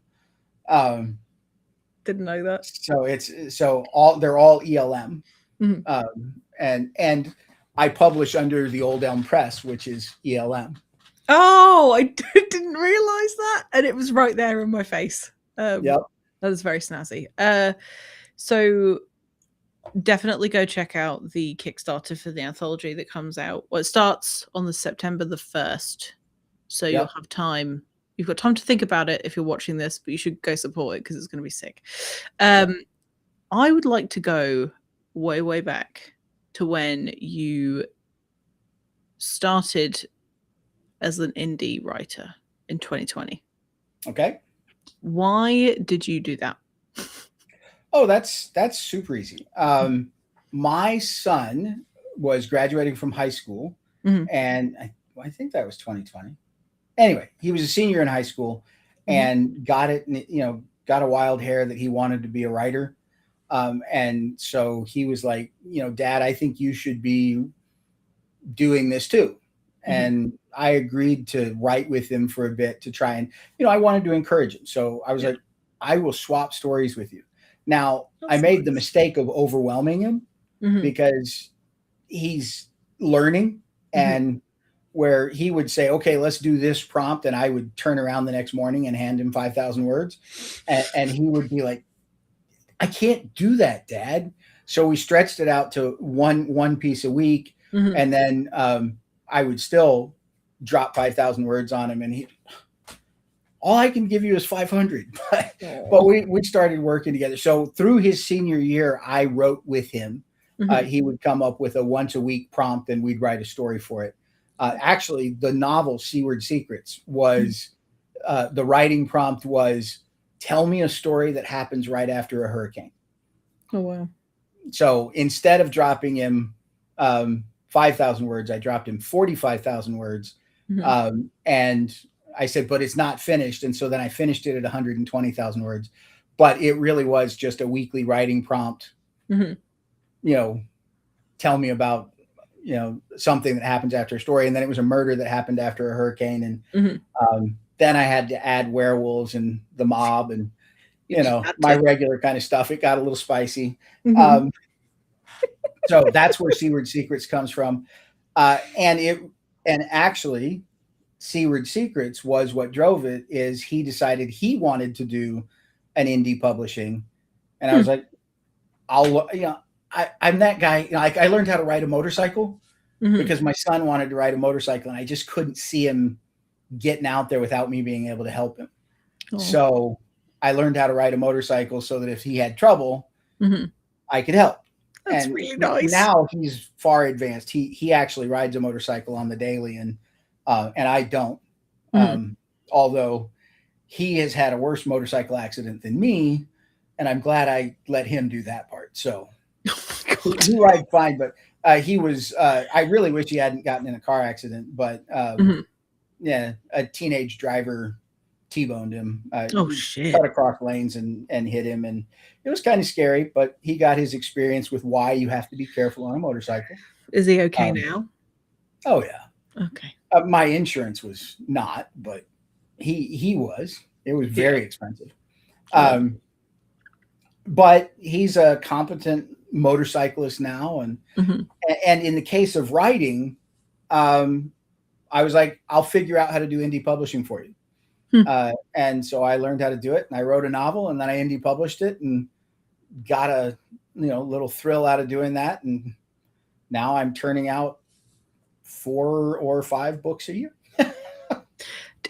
Didn't know that. So they're all ELM. And I publish under the Old Elm Press, which is ELM. Oh, I didn't realize that, and it was right there in my face. Yep, that is very snazzy. So definitely go check out the Kickstarter for the anthology that comes out. Well, it starts on the September the 1st, so you'll have time. You've got time to think about it if you're watching this, but you should go support it because it's going to be sick. I would like to go way back to when you started as an indie writer in 2020. Okay. Why did you do that? Oh, that's super easy. My son was graduating from high school, and I think that was 2020. Anyway, he was a senior in high school and got a wild hair that he wanted to be a writer. And so he was like, Dad, I think you should be doing this too. And I agreed to write with him for a bit to try and, I wanted to encourage him. So I was like, I will swap stories with you. Now, I made the mistake of overwhelming him because he's learning, and where he would say, okay, let's do this prompt. And I would turn around the next morning and hand him 5,000 words. And he would be like, I can't do that, Dad. So we stretched it out to one piece a week. And then I would still drop 5,000 words on him. And all I can give you is 500. But we started working together. So through his senior year, I wrote with him. He would come up with a once a week prompt and we'd write a story for it. Actually, the novel Seaward Secrets was the writing prompt was, tell me a story that happens right after a hurricane. Oh, wow. So instead of dropping him 5,000 words. I dropped him 45,000 words. Mm-hmm. And I said, but it's not finished. And so then I finished it at 120,000 words. But it really was just a weekly writing prompt. Mm-hmm. You know, tell me about, something that happens after a story. And then it was a murder that happened after a hurricane. And then I had to add werewolves and the mob and, my regular kind of stuff. It got a little spicy. Mm-hmm. So that's where Seaward Secrets comes from. And actually Seaward Secrets was what drove it. Is he decided he wanted to do an indie publishing. And I was like, I'm that guy. Like I learned how to ride a motorcycle because my son wanted to ride a motorcycle and I just couldn't see him getting out there without me being able to help him. Oh. So I learned how to ride a motorcycle so that if he had trouble, I could help. That's really nice. Now he's far advanced. He actually rides a motorcycle on the daily, and I don't. Although he has had a worse motorcycle accident than me, and I'm glad I let him do that part. So he rides fine, but he was. I really wish he hadn't gotten in a car accident, but yeah, a teenage driver T-boned him. Oh shit! Cut across lanes and hit him, and it was kind of scary. But he got his experience with why you have to be careful on a motorcycle. Is he okay now? Oh yeah. Okay. My insurance was not, but he was. It was very expensive. But he's a competent motorcyclist now, and in the case of writing, I was like, I'll figure out how to do indie publishing for you. And so I learned how to do it, and I wrote a novel, and then I indie published it and got a little thrill out of doing that. And now I'm turning out 4 or 5 books a year.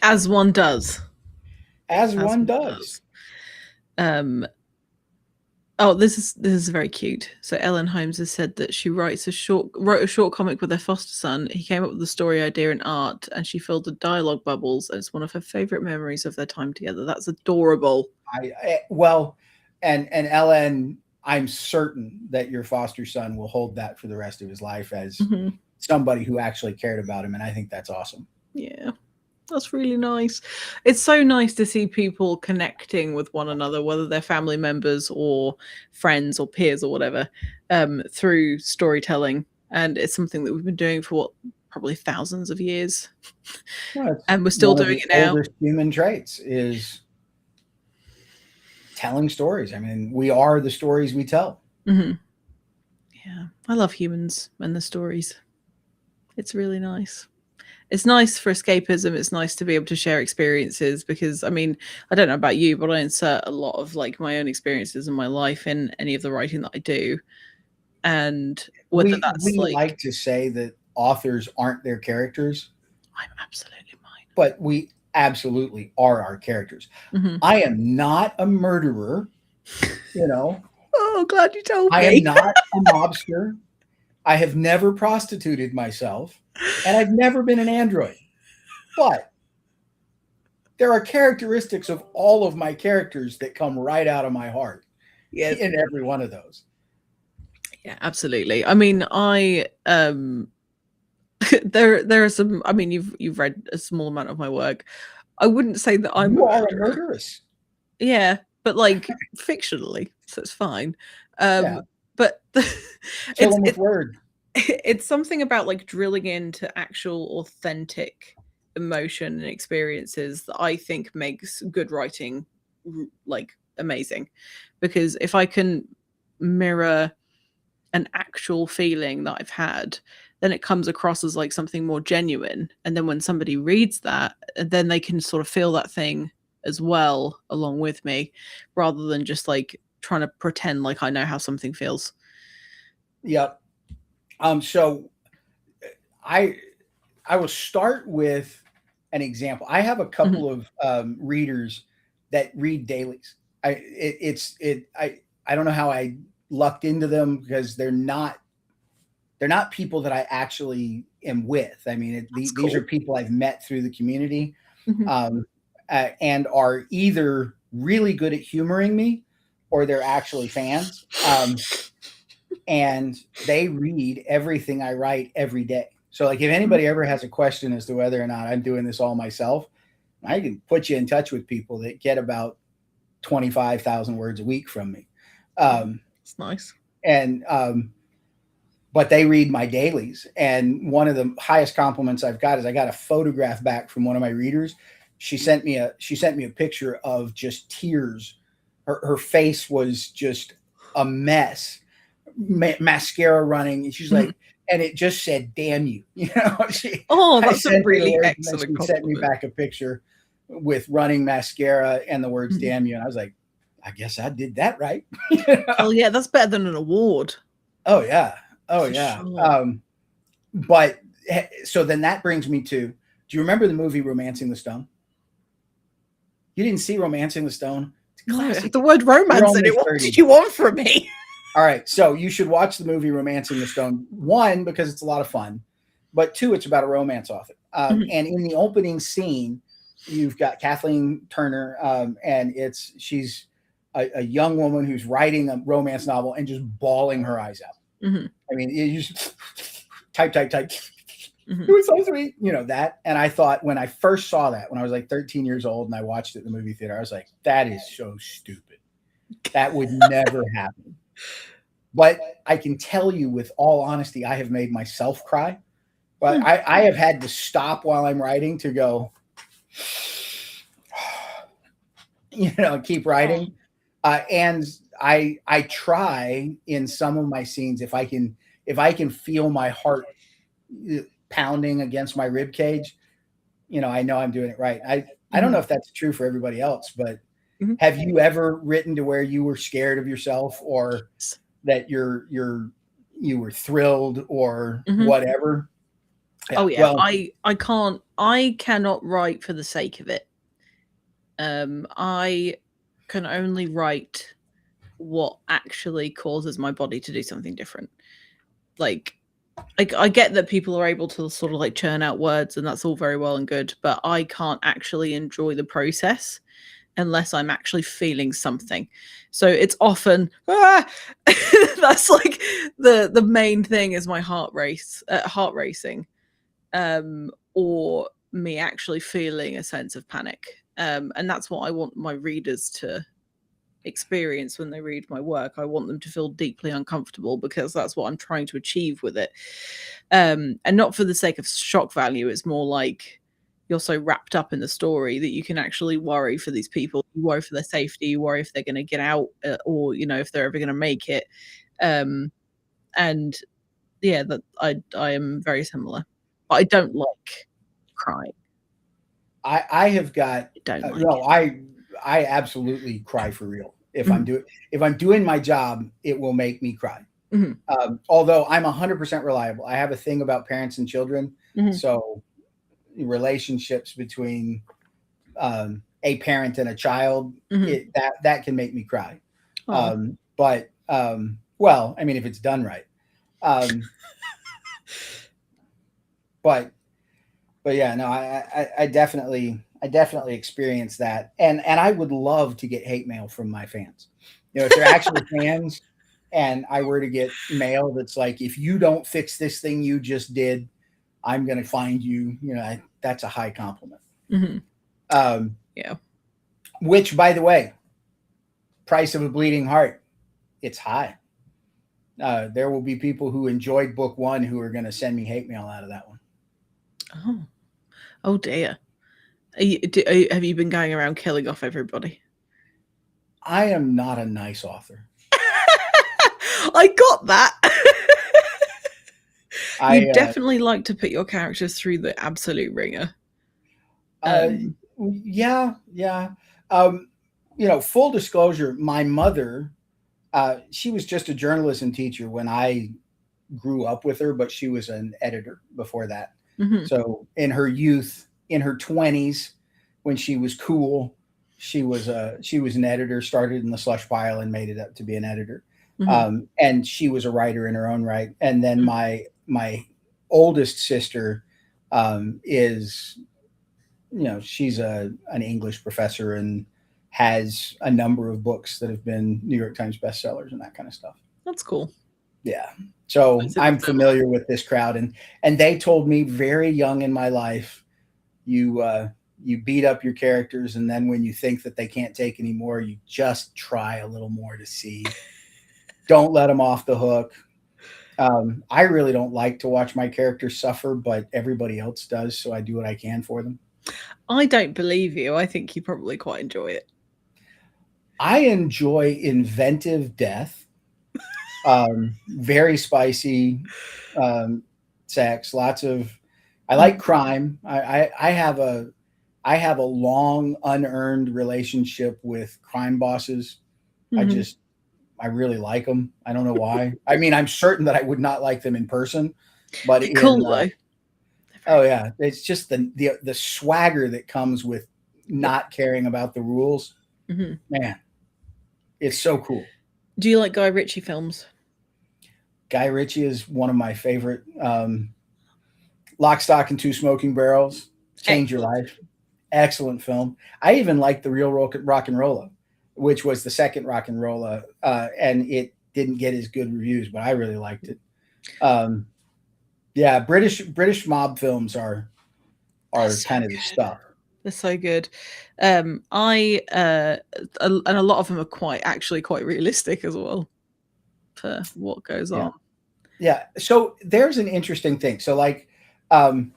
As one does. As one does. Oh, this is very cute. So Ellen Holmes has said that she wrote a short comic with her foster son. He came up with the story idea and art, and she filled the dialogue bubbles. And it's one of her favorite memories of their time together. That's adorable. And Ellen, I'm certain that your foster son will hold that for the rest of his life as somebody who actually cared about him, and I think that's awesome. Yeah. That's really nice. It's so nice to see people connecting with one another, whether they're family members or friends or peers or whatever, through storytelling. And it's something that we've been doing for probably thousands of years. Well, and we're still doing it now. Oldest human traits is telling stories. I mean, we are the stories we tell. Yeah, I love humans and the stories. It's really nice. It's nice for escapism. It's nice to be able to share experiences because, I mean, I don't know about you, but I insert a lot of like my own experiences in my life in any of the writing that I do. And whether we like to say that authors aren't their characters. I'm absolutely mine. But we absolutely are our characters. I am not a murderer, Oh, glad you told me. I am not a mobster. I have never prostituted myself, and I've never been an android. But there are characteristics of all of my characters that come right out of my heart. Yes. In every one of those. Yeah, absolutely. I mean, there are some. I mean, you've read a small amount of my work. I wouldn't say that I'm a murderess. Yeah, but like fictionally, so it's fine. But it's word. It's something about like drilling into actual authentic emotion and experiences that I think makes good writing like amazing. Because if I can mirror an actual feeling that I've had, then it comes across as like something more genuine. And then when somebody reads that, then they can sort of feel that thing as well along with me, rather than just like trying to pretend like I know how something feels. Yep. So I will start with an example. I have a couple of readers that read dailies. I don't know how I lucked into them because they're not people that I actually am with. I mean, these are people I've met through the community, and are either really good at humoring me or they're actually fans. and they read everything I write every day. So like if anybody ever has a question as to whether or not I'm doing this all myself, I can put you in touch with people that get about 25,000 words a week from me. It's nice. And but they read my dailies. And one of the highest compliments I've got is I got a photograph back from one of my readers. She sent me a picture of just tears. Her face was just a mess, mascara running, and she's like, and it just said "damn you," you know. I That's a sent her the really words, and excellent then she sent me compliment. back a picture with running mascara and the words Mhm. "damn you," and I was like, I guess I did that right. Hell yeah, that's better than an award. Oh yeah, oh For yeah. sure. But so then that brings me to, do you remember the movie Romancing the Stone? You didn't see Romancing the Stone? It's a No, it classic. had the word You're romance in only it. What 30. did you want from me? All right, so you should watch the movie Romancing the Stone. One, because it's a lot of fun, but two, it's about a romance author. And in the opening scene, you've got Kathleen Turner, and she's a young woman who's writing a romance novel and just bawling her eyes out. I mean, you just type. It was so sweet, you know that. And I thought when I first saw that, when I was like 13 years old, and I watched it in the movie theater, I was like, that is so stupid. That would never happen. But I can tell you with all honesty, I have made myself cry. But I have had to stop while I'm writing to go, keep writing. And I try in some of my scenes, if I can feel my heart pounding against my rib cage, I know I'm doing it right. I don't know if that's true for everybody else, but have you ever written to where you were scared of yourself, or that you were thrilled, or whatever? Oh yeah, Well, I cannot write for the sake of it. I can only write what actually causes my body to do something different. Like I get that people are able to sort of like churn out words, and that's all very well and good, but I can't actually enjoy the process unless I'm actually feeling something. So it's often that's like the main thing is my heart racing, or me actually feeling a sense of panic. And that's what I want my readers to experience when they read my work. I want them to feel deeply uncomfortable, because that's what I'm trying to achieve with it. And not for the sake of shock value. It's more like you're so wrapped up in the story that you can actually worry for these people. You worry for their safety. You worry if they're going to get out, or if they're ever going to make it. And yeah, that I am very similar, but I don't like crying. I have got I don't like no, it. I absolutely cry for real. If I'm doing my job, it will make me cry. Although I'm 100% reliable. I have a thing about parents and children. So relationships between a parent and a child, that can make me cry. But well, I mean, if it's done right. But yeah, no, I definitely experienced that, and I would love to get hate mail from my fans. If they're actually fans, and I were to get mail that's like, if you don't fix this thing you just did, I'm going to find you. That's a high compliment. Yeah. Which, by the way, price of a bleeding heart, it's high. There will be people who enjoyed book one who are going to send me hate mail out of that one. Oh dear. Have you been going around killing off everybody? I am not a nice author. I got that. You I definitely like to put your characters through the absolute ringer. Yeah. Full disclosure, my mother, she was just a journalism teacher when I grew up with her, but she was an editor before that. So in her youth, in her 20s, when she was cool, she was an editor, started in the slush pile and made it up to be an editor. And she was a writer in her own right. And then my oldest sister is, she's an English professor and has a number of books that have been New York Times bestsellers and that kind of stuff. That's cool. Yeah. So It's a bit I'm similar. familiar with this crowd, and they told me very young in my life, you beat up your characters, and then when you think that they can't take anymore, you just try a little more to see. Don't let them off the hook. I really don't like to watch my characters suffer, but everybody else does, so I do what I can for them. I don't believe you. I think you probably quite enjoy it. I enjoy inventive death, very spicy um, sex, lots of. I like Mhm. crime. I have a long unearned relationship with crime bosses. I Mhm. just I really like them. I don't know why. I mean, I'm certain that I would not like them in person, but They're cool in though. They're oh very yeah, it's just the swagger that comes with Yep. not caring about the rules. Mhm. Man, it's so cool. Do you like Guy Ritchie films? Guy Ritchie is one of my favorite. Lock, Stock, and Two Smoking Barrels, change your Excellent. life. Excellent film. I even like the real rock and rolla, which was the second rock and rolla, and it didn't get as good reviews, but I really liked it. Um, yeah, British mob films They're are so kind of the good. stuff. They're so good. I and a lot of them are actually quite realistic as well for what goes Yeah, on. yeah. So there's an interesting thing. So like, um,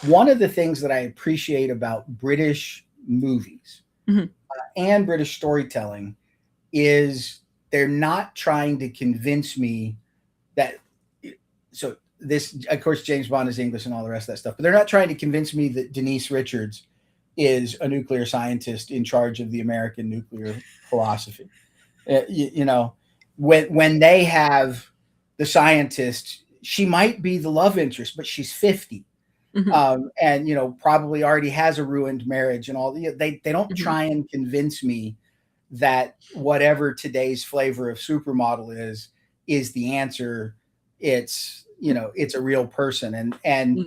one of the things that I appreciate about British movies Mhm. and British storytelling is they're not trying to convince me that so this of course James Bond is English and all the rest of that stuff, but they're not trying to convince me that Denise Richards is a nuclear scientist in charge of the American nuclear philosophy. You know, when they have the scientist, she might be the love interest, but she's 50. Mhm. And probably already has a ruined marriage and all. They don't Mhm. try and convince me that whatever today's flavor of supermodel is the answer. It's a real person, and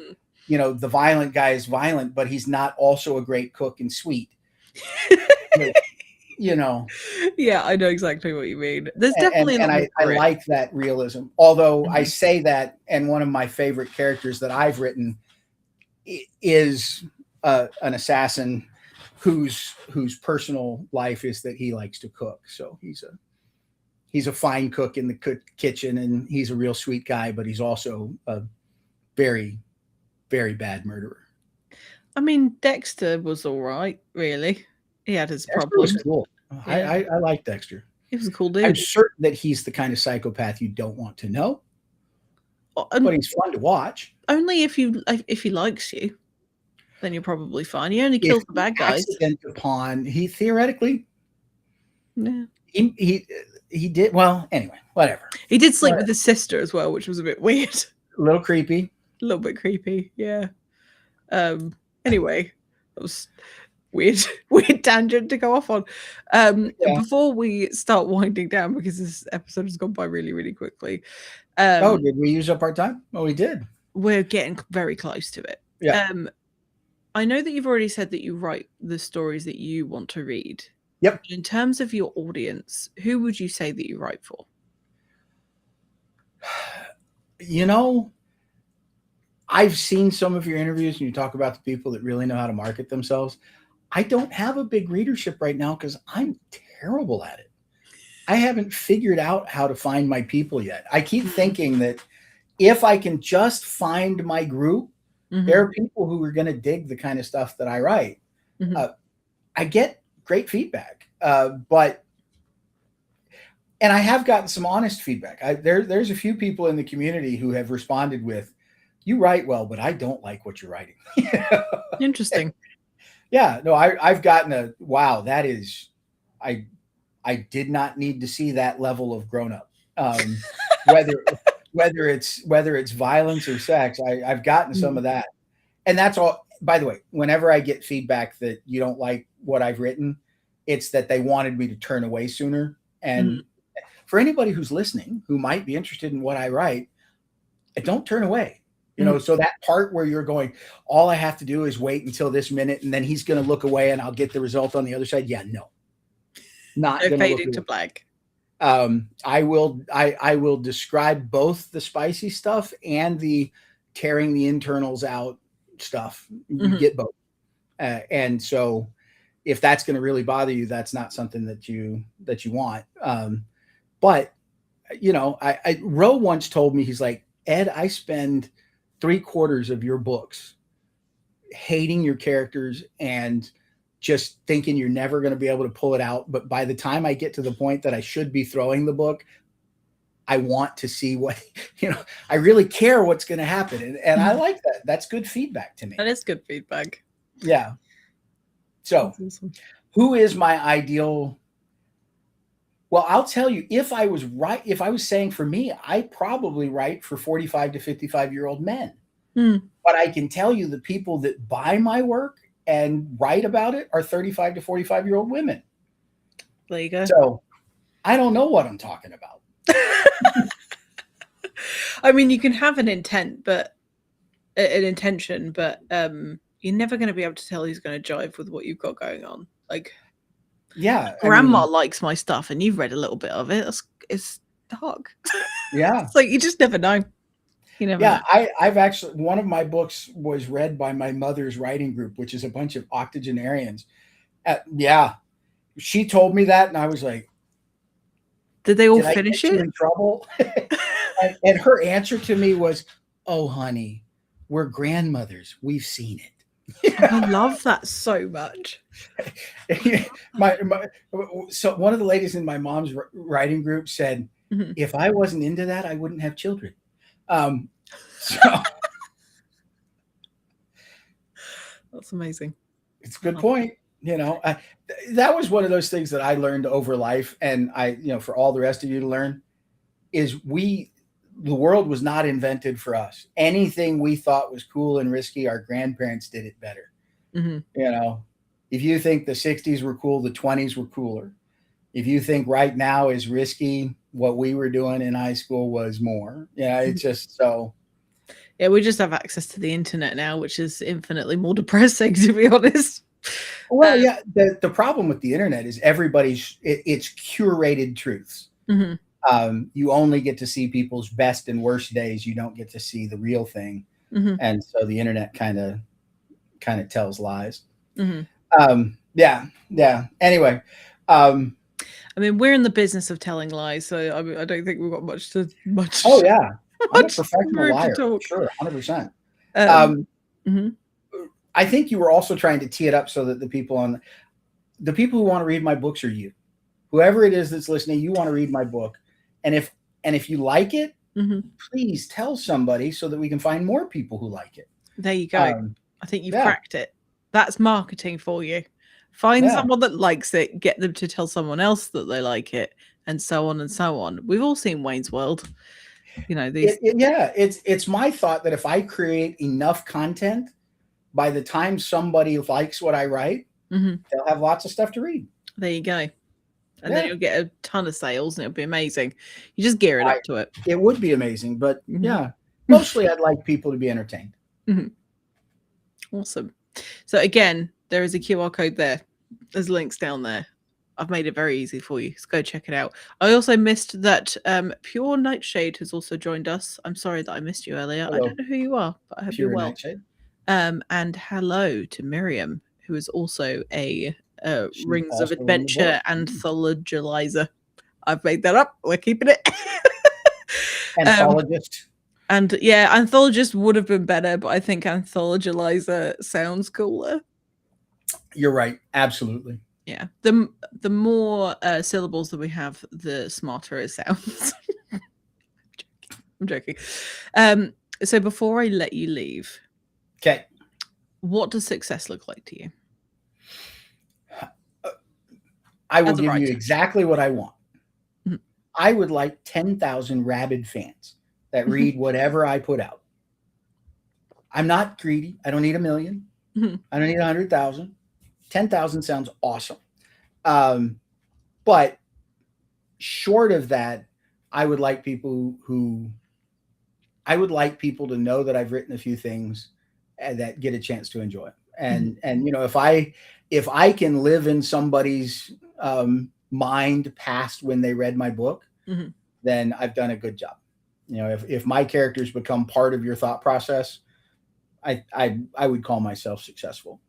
Mhm. the violent guy is violent, but he's not also a great cook and sweet. you know Yeah, I know exactly what you mean. There's and definitely a and lot more I grit. like that realism. Although I Mhm. say that, and one of my favorite characters that I've written is an assassin whose personal life is that he likes to cook. So he's a fine cook in the kitchen, and he's a real sweet guy, but he's also a very very bad murderer. I mean, Dexter was all right, really. He had his Dexter was problems. cool. I, Yeah, I, I like Dexter. he was a cool I'm dude. certain that he's the kind of psychopath you don't want to know, but And he's fun to watch. only if he likes you, then you're probably fine. He only If kills the you bad guys. accident upon, he theoretically Yeah. he did well. Anyway, whatever. He did sleep What with his sister as well, which was a bit weird. a little creepy. A little bit creepy. Yeah. Um anyway, that was weird weird tangent to go off on. Yeah. Before we start winding down, because this episode has gone by really, really quickly. Oh, Um did we use up our time? Oh, we did. we're getting very close to it. Yeah. Um I know that you've already said that you write the stories that you want to read. Yep. In terms of your audience, who would you say that you write for? You know, I've seen some of your interviews and you talk about the people that really know how to market themselves. I don't have a big readership right now because I'm terrible at it. I haven't figured out how to find my people yet. I keep Mhm. thinking that if I can just find my group, there Mhm. are people who are going to dig the kind of stuff that I write. Mhm. Uh, I get great feedback, but and I have gotten some honest feedback. There's a few people in the community who have responded with, "You write well, but I don't like what you're writing." Interesting. Yeah, no, I've gotten a wow. That is, I I did not need to see that level of grown up. Whether whether it's violence or sex, I've gotten some Mhm. of that, and that's all. By the way, whenever I get feedback that you don't like what I've written, it's that they wanted me to turn away sooner. Mhm. And for anybody who's listening who might be interested in what I write, don't turn away. Mhm. So that part where you're going, all I have to do is wait until this minute, and then he's going to look away, and I'll get the result on the other side. Yeah, no, not No going to look fading to away. black. I will describe both the spicy stuff and the tearing the internals out stuff. You Mhm. get both. And so if that's going to really bother you, that's not something that you want. But Roe once told me, he's like, Ed, I spend 3/4 of your books hating your characters and just thinking you're never going to be able to pull it out. But by the time I get to the point that I should be throwing the book, I want to see what, I really care what's going to happen. And I like that. That's good feedback to me. That is good feedback. Yeah. So That's awesome. who is my ideal? Well, I'll tell you, if I was saying for me, I probably write for 45 to 55-year-old men. But I can tell you the people that buy my work and write about it are 35 to 45-year-old women. There you go. So I don't know what I'm talking about. I mean, you can have an intention, but you're never going to be able to tell who's going to jive with what you've got going on. Like, yeah, grandma likes my stuff, and you've read a little bit of it. It's dark. Yeah, it's like you just never know. You never know. I've actually, one of my books was read by my mother's writing group, which is a bunch of octogenarians. She told me that, and I was like, did they all finish it? In trouble? and her answer to me was, "Oh, honey, we're grandmothers. We've seen it." I love that so much. So one of the ladies in my mom's writing group said, if I wasn't into that, I wouldn't have children. So that's amazing. It's a good point. That was one of those things that I learned over life. And for all the rest of you to learn is the world was not invented for us. Anything we thought was cool and risky, our grandparents did it better. If you think the 60s were cool, the 20s were cooler. If you think right now is risky, what we were doing in high school was more. It's just so. Yeah, we just have access to the internet now, which is infinitely more depressing, to be honest. Well, yeah, the problem with the internet is it's curated truths. You only get to see people's best and worst days. You don't get to see the real thing. And so the internet kind of tells lies. Yeah. Anyway. I mean, we're in the business of telling lies, so I don't think we've got much. Oh yeah, I'm a professional liar, sure, 100%. I think you were also trying to tee it up so that the people who want to read my books are you, whoever it is that's listening. You want to read my book, and if you like it, please tell somebody so that we can find more people who like it. There you go. I think you've cracked it. That's marketing for you. Find someone that likes it, get them to tell someone else that they like it, and so on and so on. We've all seen Wayne's World. It's my thought that if I create enough content, by the time somebody likes what I write, they'll have lots of stuff to read. There you go. And then you'll get a ton of sales, and it'll be amazing. You just gear it up to it. It would be amazing, but mostly I'd like people to be entertained. Awesome. So again, there is a QR code there. There's links down there. I've made it very easy for you. So go check it out. I also missed that Pure Nightshade has also joined us. I'm sorry that I missed you earlier. Hello. I don't know who you are, but I hope you're well. Nightshade. And hello to Miriam, who is also a Rings of Adventure anthologilizer. I've made that up. We're keeping it. Anthologist. And anthologist would have been better, but I think anthologilizer sounds cooler. You're right. Absolutely. Yeah. The more syllables that we have, the smarter it sounds. I'm joking. So before I let you leave, okay, what does success look like to you? I will give you exactly what I want. I would like 10,000 rabid fans that read whatever I put out. I'm not greedy. I don't need 1 million. I don't need 100,000. 10,000 sounds awesome. But short of that, I would like people to know that I've written a few things that get a chance to enjoy. And if I can live in somebody's mind past when they read my book, Mhm. then I've done a good job. You know, if my characters become part of your thought process, I would call myself successful.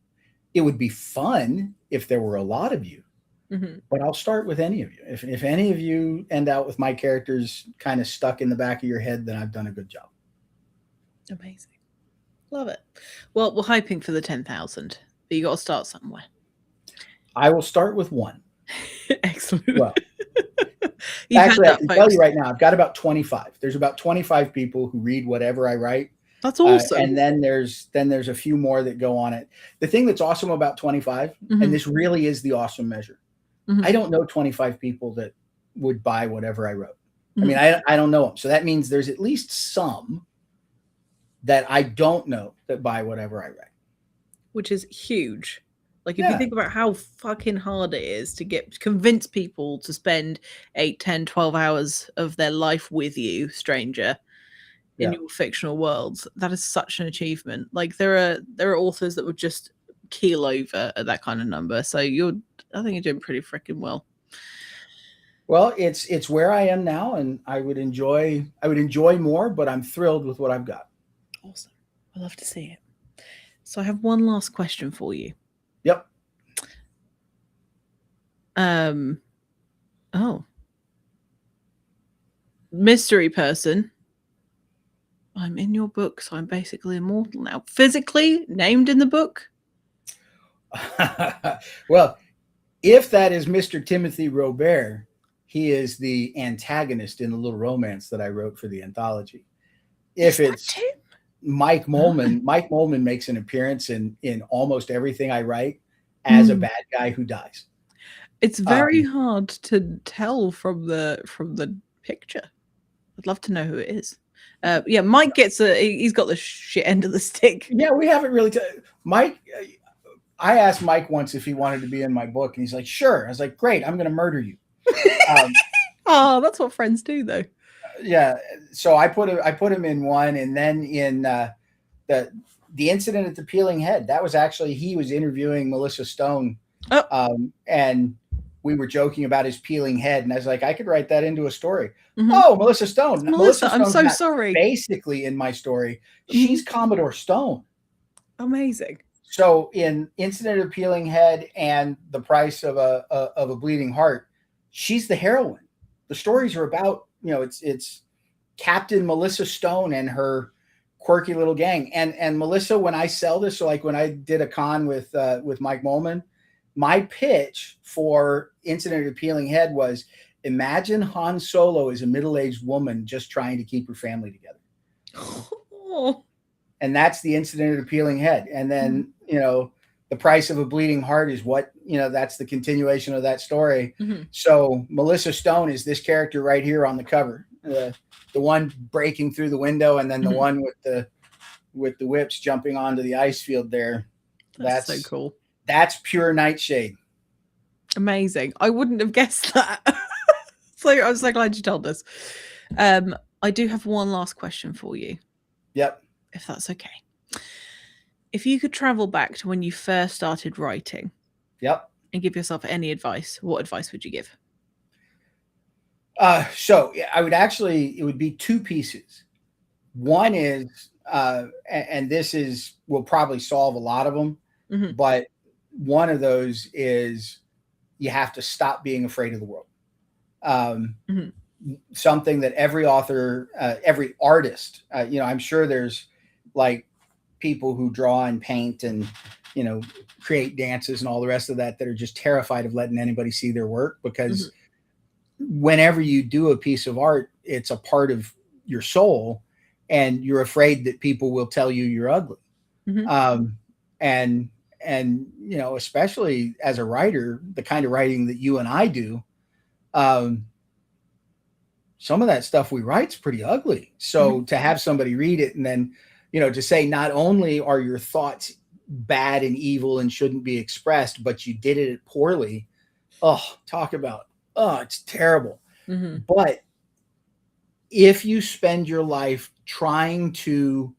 It would be fun if there were a lot of you, Mhm. but I'll start with any of you. If any of you end out with my characters kind of stuck in the back of your head, then I've done a good job. Amazing. Love it. Well, we're hoping for the 10,000, but you got to start somewhere. I will start with one. Excellent. Well, You've actually, had I that, can tell folks. you right now, I've got about 25. There's about 25 people who read whatever I write. That's awesome. And then there's a few more that go on it. The thing that's awesome about 25, Mhm. and this really is the awesome measure, Mhm. I don't know 25 people that would buy whatever I wrote. Mhm. I mean, I don't know them. So that means there's at least some that I don't know that buy whatever I write. Which is huge. Like, if Yeah. you think about how fucking hard it is to convince people to spend 8, 10, 12 hours of their life with you, stranger, in Yeah. your fictional worlds, that is such an achievement. Like, there are authors that would just keel over at that kind of number. So I think you're doing pretty freaking well. Well, it's where I am now, and I would enjoy more, but I'm thrilled with what I've got. Awesome. I love to see it. So I have one last question for you. Yep. Oh. Mystery person. I'm in your book, so I'm basically immortal now. Physically named in the book? Well, if that is Mr. Timothy Robert, he is the antagonist in the little romance that I wrote for the anthology. If it's Mike Molman, Mike Molman makes an appearance in almost everything I write as a bad guy who dies. It's very hard to tell from the picture. I'd love to know who it is. Yeah, Mike gets he's got the shit end of the stick. Yeah, we haven't really Mike. I asked Mike once if he wanted to be in my book, and he's like, "Sure." I was like, "Great, I'm going to murder you." Oh, that's what friends do, though. Yeah, so I put him in one, and then in the incident at the Peeling Head. That was actually, he was interviewing Melissa Stone, and we were joking about his peeling head, and I was like, I could write that into a story. Mm-hmm. Oh, Melissa Stone. Melissa, I'm so sorry. Basically, in my story, she's Commodore Stone. Amazing. So in Incident of Peeling Head and The Price of a Bleeding Heart, she's the heroine. The stories are about, it's Captain Melissa Stone and her quirky little gang. And Melissa, when I sell this, so like when I did a con with Mike Molman, my pitch for Incident of Peeling Head was, imagine Han Solo is a middle-aged woman just trying to keep her family together. Oh. And that's the Incident of the Peeling Head. And then, The Price of a Bleeding Heart is what, that's the continuation of that story. Mm-hmm. So Melissa Stone is this character right here on the cover, the one breaking through the window, and then the one with the whips jumping onto the ice field there. That's so cool. That's pure Nightshade. Amazing. I wouldn't have guessed that. So I'm so glad you told us. I do have one last question for you. Yep. If that's okay. If you could travel back to when you first started writing. Yep. And give yourself any advice, what advice would you give? So I would it would be two pieces. One is, and this will probably solve a lot of them, but one of those is you have to stop being afraid of the world. Something that every author, every artist, I'm sure there's like people who draw and paint and, create dances and all the rest of that are just terrified of letting anybody see their work, because whenever you do a piece of art, it's a part of your soul, and you're afraid that people will tell you you're ugly. And especially as a writer, the kind of writing that you and I do, some of that stuff we write's pretty ugly. So to have somebody read it and then, to say not only are your thoughts bad and evil and shouldn't be expressed, but you did it poorly. It's terrible. But if you spend your life trying to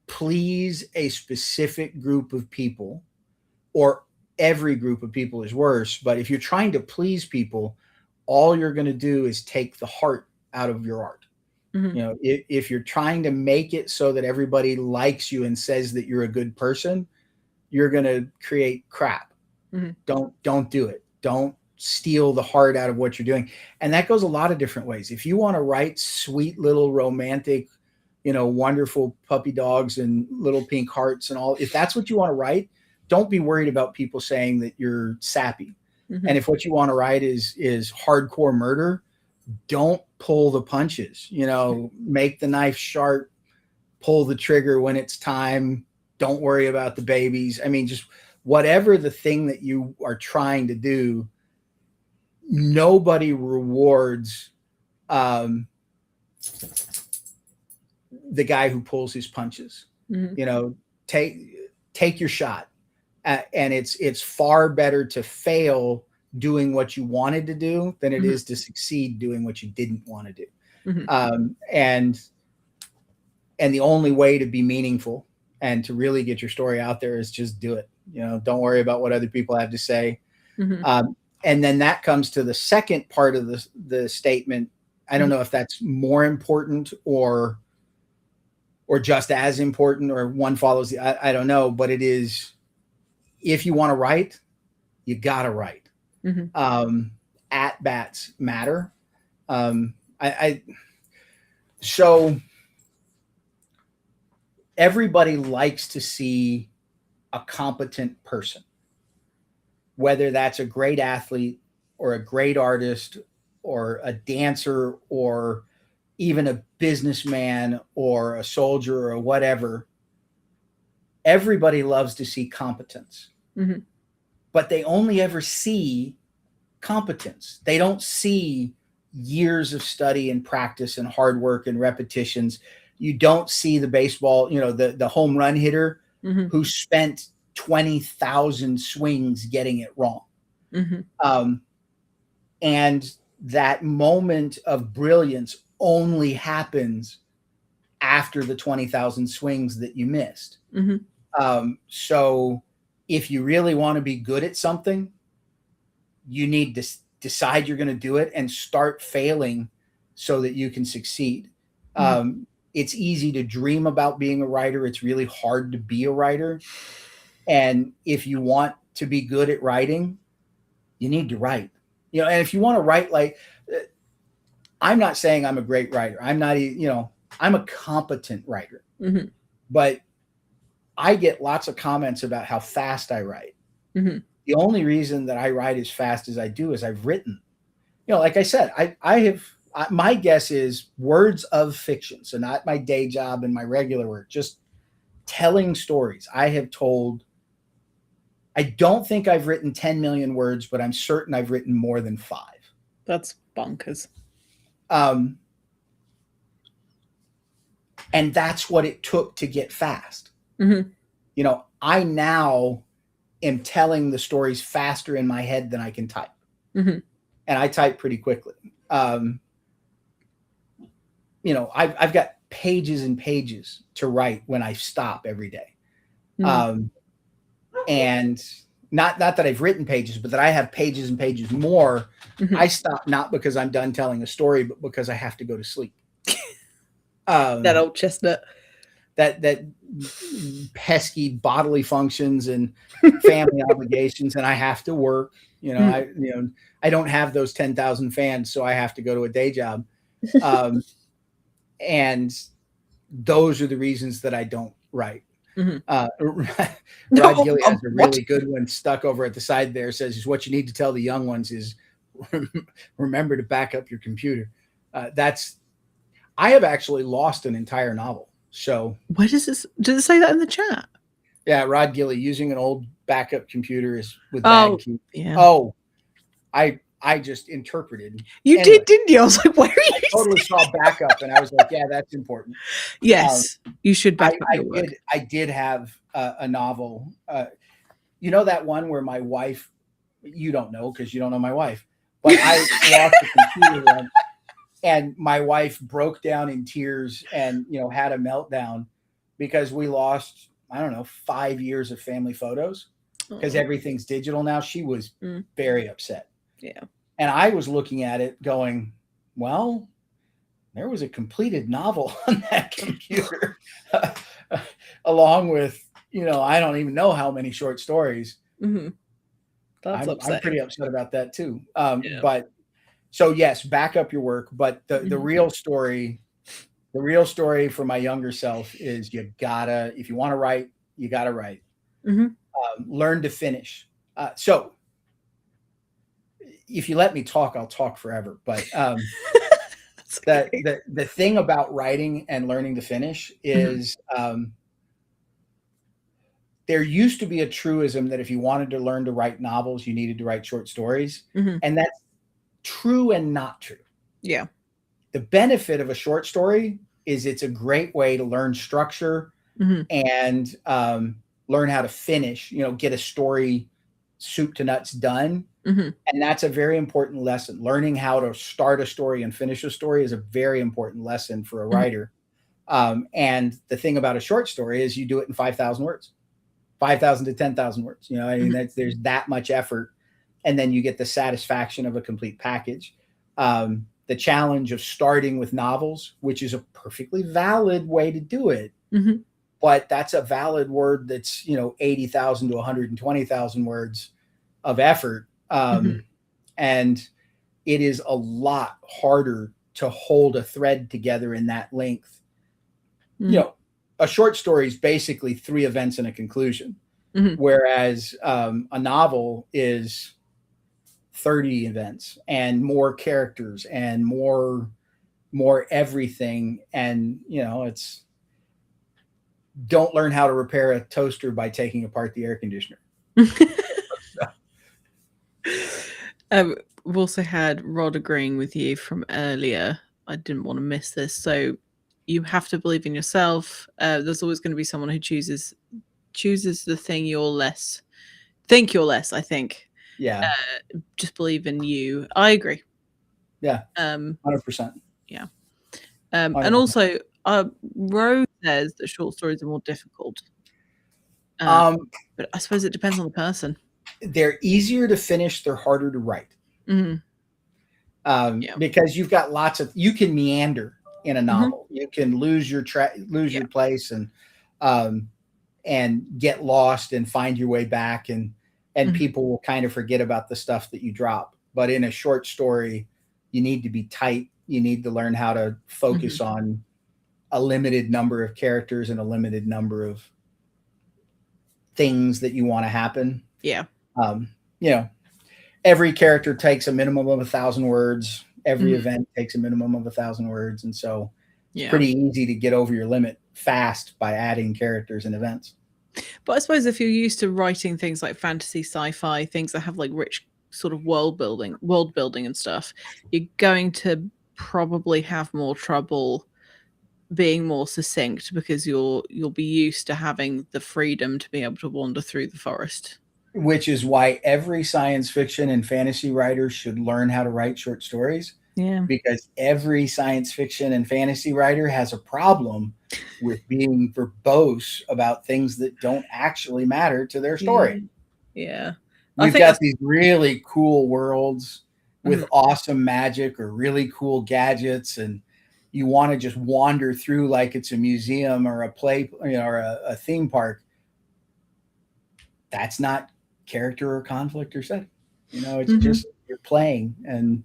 please a specific group of people or every group of people is worse. But if you're trying to please people, all you're going to do is take the heart out of your art. Mhm. If you're trying to make it so that everybody likes you and says that you're a good person, you're going to create crap. Mhm. Don't do it. Don't steal the heart out of what you're doing. And that goes a lot of different ways. If you want to write sweet little romantic, wonderful puppy dogs and little pink hearts and all, if that's what you want to write, don't be worried about people saying that you're sappy. And if what you want to write is hardcore murder, don't pull the punches. Make the knife sharp, pull the trigger when it's time. Don't worry about the babies. I mean, just whatever the thing that you are trying to do, nobody rewards the guy who pulls his punches. Mhm. Take your shot. And it's far better to fail doing what you wanted to do than it Mhm. is to succeed doing what you didn't want to do. Mhm. And the only way to be meaningful and to really get your story out there is just do it. Don't worry about what other people have to say. Mhm. And then that comes to the second part of the statement. I don't know if that's more important or just as important, or one follows the, I don't know, but it is, if you want to write, you got to write. Mhm. At bats matter. I so everybody likes to see a competent person, whether that's a great athlete or a great artist or a dancer or even a businessman or a soldier or whatever. Everybody loves to see competence, Mhm. but they only ever see competence. They don't see years of study and practice and hard work and repetitions. You don't see the baseball, the home run hitter Mhm. who spent 20,000 swings getting it wrong. Mhm. Um, and that moment of brilliance only happens after the 20,000 swings that you missed. Mhm. So if you really want to be good at something, you need to decide you're going to do it and start failing so that you can succeed. Mhm. It's easy to dream about being a writer. It's really hard to be a writer. And if you want to be good at writing, you need to write. And if you want to write, like, I'm not saying I'm a great writer. I'm not, I'm a competent writer, Mhm. but I get lots of comments about how fast I write. Mhm. The only reason that I write as fast as I do is I've written. Like I said, my guess is words of fiction. So not my day job and my regular work, just telling stories. I don't think I've written 10 million words, but I'm certain I've written more than 5. That's bonkers. Um, and that's what it took to get fast. Mhm. I now am telling the stories faster in my head than I can type. Mhm. And I type pretty quickly. I've got pages and pages to write when I stop every day. Mhm. Um, and not that I've written pages, but that I have pages and pages more. Mhm. I stop not because I'm done telling a story, but because I have to go to sleep. That old chestnut. That pesky bodily functions and family obligations, and I have to work. I don't have those 10,000 fans, so I have to go to a day job. And those are the reasons that I don't write. Mhm. Rod Gilly has a What? really good one stuck over at the side there. Says what you need to tell the young ones is remember to back up your computer. I have actually lost an entire novel. So Where does this? Does it say that in the chat? yeah, Rod Gilly using an old backup computer is with bad Oh, keys. yeah. Oh, I just interpreted. You Anyway, did, didn't you? I was like, where are you? I totally saw backup, and I was like, yeah, that's important. Yes, you should back up I your work. did have a novel. That one where my wife, you don't know because you don't know my wife, but I lost the computer once, and my wife broke down in tears and had a meltdown because we lost, I don't know, 5 years of family photos. because Oh. everything's digital now. She was Mm. very upset. Yeah. And I was looking at it going, well, there was a completed novel on that computer, along with, I don't even know how many short stories. Hmm. That's I'm pretty upsetting. upset about that too. Yeah. But so yes, back up your work. But the Mhm. real story for my younger self is you gotta, if you want to write, you gotta write. Mhm. Learn to finish. So if you let me talk, I'll talk forever. But That's the, okay. the the thing about writing and learning to finish Mhm. is there used to be a truism that if you wanted to learn to write novels, you needed to write short stories, Mhm. and that's true and not true. Yeah. The benefit of a short story is it's a great way to learn structure Mhm. and learn how to finish, get a story soup to nuts done. Mhm. And that's a very important lesson. Learning how to start a story and finish a story is a very important lesson for a Mhm. writer. And the thing about a short story is you do it in 5,000 words, 5,000 to 10,000 words. Mhm. There's that much effort. And then you get the satisfaction of a complete package. The challenge of starting with novels, which is a perfectly valid way to do it, Mhm. but that's a valid word that's 80,000 to 120,000 words of effort, Mhm. and it is a lot harder to hold a thread together in that length. you Mhm. know a short story is basically 3 events and a conclusion, Mhm. whereas a novel is 30 events and more characters and more everything. And it's, don't learn how to repair a toaster by taking apart the air conditioner. We've also had Rod agreeing with you from earlier. I didn't want to miss this. So you have to believe in yourself. There's always going to be someone who chooses the thing think you're less. I think. Yeah. Just believe in you. I agree. Yeah. Um, 100%. yeah. And 100%. also, Rose says that short stories are more difficult. Uh, um but I suppose it depends on the person. they're easier to finish, they're harder to write, Mhm. Yeah. because you can meander in a Mhm. novel. You can lose Yeah. your place, um, and get lost and find your way back, and Mhm. people will kind of forget about the stuff that you drop. But in a short story, you need to be tight. You need to learn how to focus Mhm. on a limited number of characters and a limited number of things that you want to happen. Yeah. Um, you know, every character takes a minimum of 1,000 words. Every Mhm. event takes a minimum of 1,000 words, and so it's Yeah. pretty easy to get over your limit fast by adding characters and events. But I suppose if you're used to writing things like fantasy, sci-fi, things that have like rich sort of world building and stuff, you're going to probably have more trouble being more succinct because you'll be used to having the freedom to be able to wander through the forest. Which is why every science fiction and fantasy writer should learn how to write short stories, Yeah. because every science fiction and fantasy writer has a problem with being verbose about things that don't actually matter to their story. Yeah. Yeah. I You've think got that's these really cool worlds with mhm. awesome magic or really cool gadgets, and you want to just wander through like it's a museum or a play, or a theme park. That's not character or conflict or setting. It's Mhm. just you're playing. And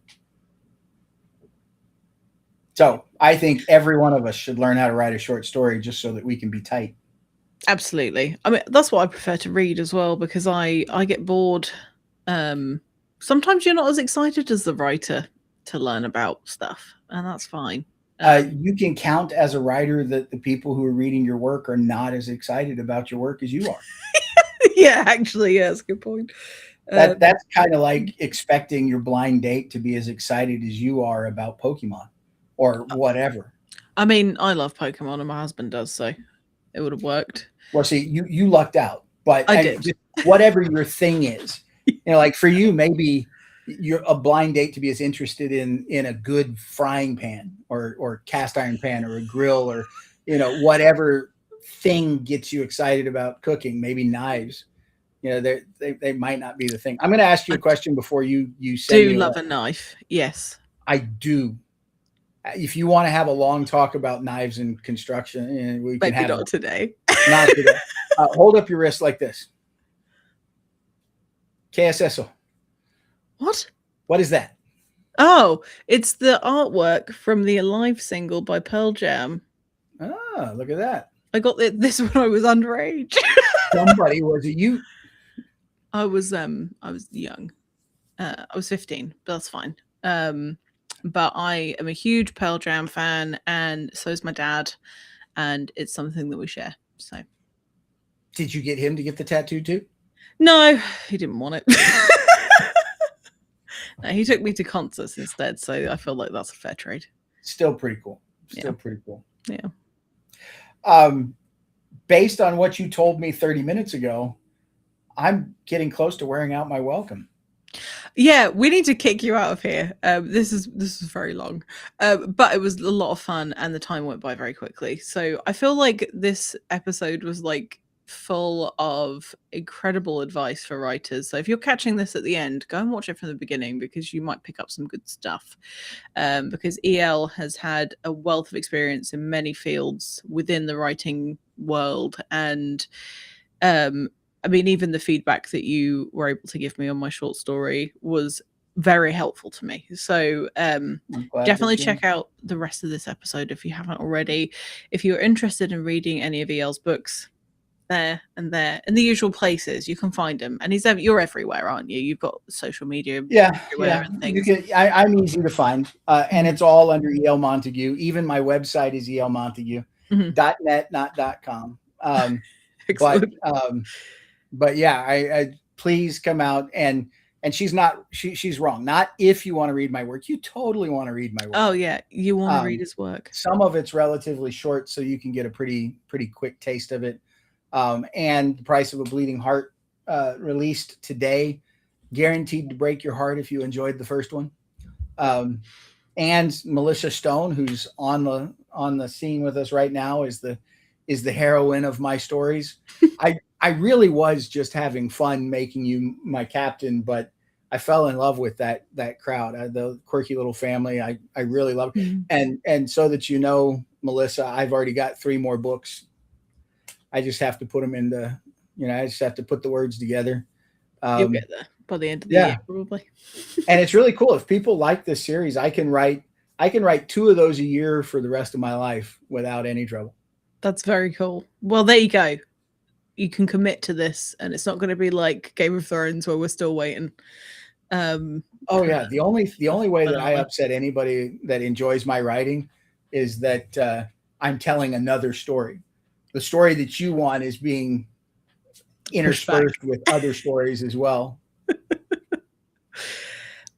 so I think every one of us should learn how to write a short story just so that we can be tight. Absolutely. I mean, that's what I prefer to read as well because I get bored. Um, Sometimes you're not as excited as the writer to learn about stuff, and that's fine. You can count as a writer that the people who are reading your work are not as excited about your work as you are. Yeah, actually, yeah, that's a good point. That's kind of like expecting your blind date to be as excited as you are about Pokemon or whatever. I mean, I love Pokemon, and my husband does, so it would have worked. Well, see, you lucked out, but I did. just whatever your thing is, like for you, maybe you're a blind date to be as interested in a good frying pan or cast iron pan or a grill, or whatever thing gets you excited about cooking. Maybe knives. they might not be the thing. I'm going to ask you I a question before you send do me love a knife. Yes. I do. If you want to have a long talk about knives and construction, we can Maybe have not that. today. Not today. Hold up your wrist like this. ¿Qué es eso? What? What is that? Oh, it's the artwork from the Alive single by Pearl Jam. Ah, look at that. I got this when I was underage. Somebody, was it you? I was young. I was 15, but that's fine. But I am a huge Pearl Jam fan, and so is my dad, and it's something that we share. So, Did you get him to get the tattoo too? no, he didn't want it. No, he took me to concerts instead, so I feel like that's a fair trade. Still pretty cool. Still Yeah. pretty cool. Yeah. Based on what you told me 30 minutes ago, I'm getting close to wearing out my welcome. Yeah, we need to kick you out of here. This is very long, but it was a lot of fun, and the time went by very quickly. So I feel like this episode was like full of incredible advice for writers. So if you're catching this at the end, go and watch it from the beginning because you might pick up some good stuff. Because E.L. has had a wealth of experience in many fields within the writing world, and I mean, even the feedback that you were able to give me on my short story was very helpful to me. So definitely check out the rest of this episode if you haven't already. If you're interested in reading any of E.L.'s books, there and there in the usual places you can find him, and you're everywhere, aren't you? You've got social media everywhere and things. I'm easy to find, and it's all under E.L. Montague. Even my website is elmontague.net, not .com. But yeah, I please come out, and she's wrong. Not if you want to read my work, you totally want to read my work. Oh yeah, you want to read his work. Some of it's relatively short, so you can get a pretty quick taste of it. And The Price of a Bleeding Heart, released today, guaranteed to break your heart if you enjoyed the first one. And Melissa Stone, who's on the scene with us right now, is the heroine of my stories. I really was just having fun making you my captain, but I fell in love with that crowd, the quirky little family. I really love it. Mm-hmm. And so that you know, Melissa, I've already got 3 more books. I just have to put them into, I just have to put the words together. You'll get there by the end of the year, probably. And it's really cool. If people like this series, I can write 2 of those a year for the rest of my life without any trouble. That's very cool. Well, there you go. You can commit to this, and it's not going to be like Game of Thrones where we're still waiting. The only way that I upset anybody that enjoys my writing is that I'm telling another story. The story that you want is being interspersed with other stories as well.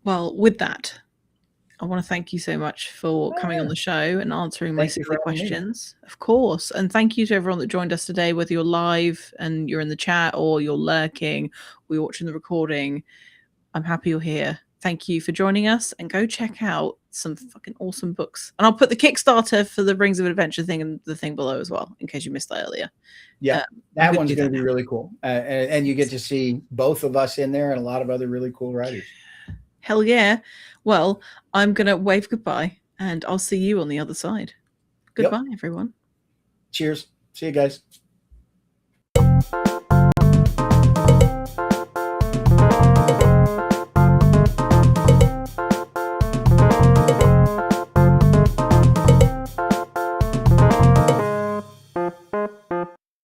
Well, with that, I want to thank you so much for coming on the show and answering my silly questions. Of course. And thank you to everyone that joined us today, whether you're live and you're in the chat or you're lurking or you're watching the recording. I'm happy you're here. Thank you for joining us, and go check out some fucking awesome books. And I'll put the Kickstarter for the Rings of Adventure thing and the thing below as well, in case you missed that earlier. Yeah, that one's going to be really cool. And you get to see both of us in there and a lot of other really cool writers. Hell yeah. Well, I'm going to wave goodbye, and I'll see you on the other side. Goodbye, everyone. Cheers. See you guys.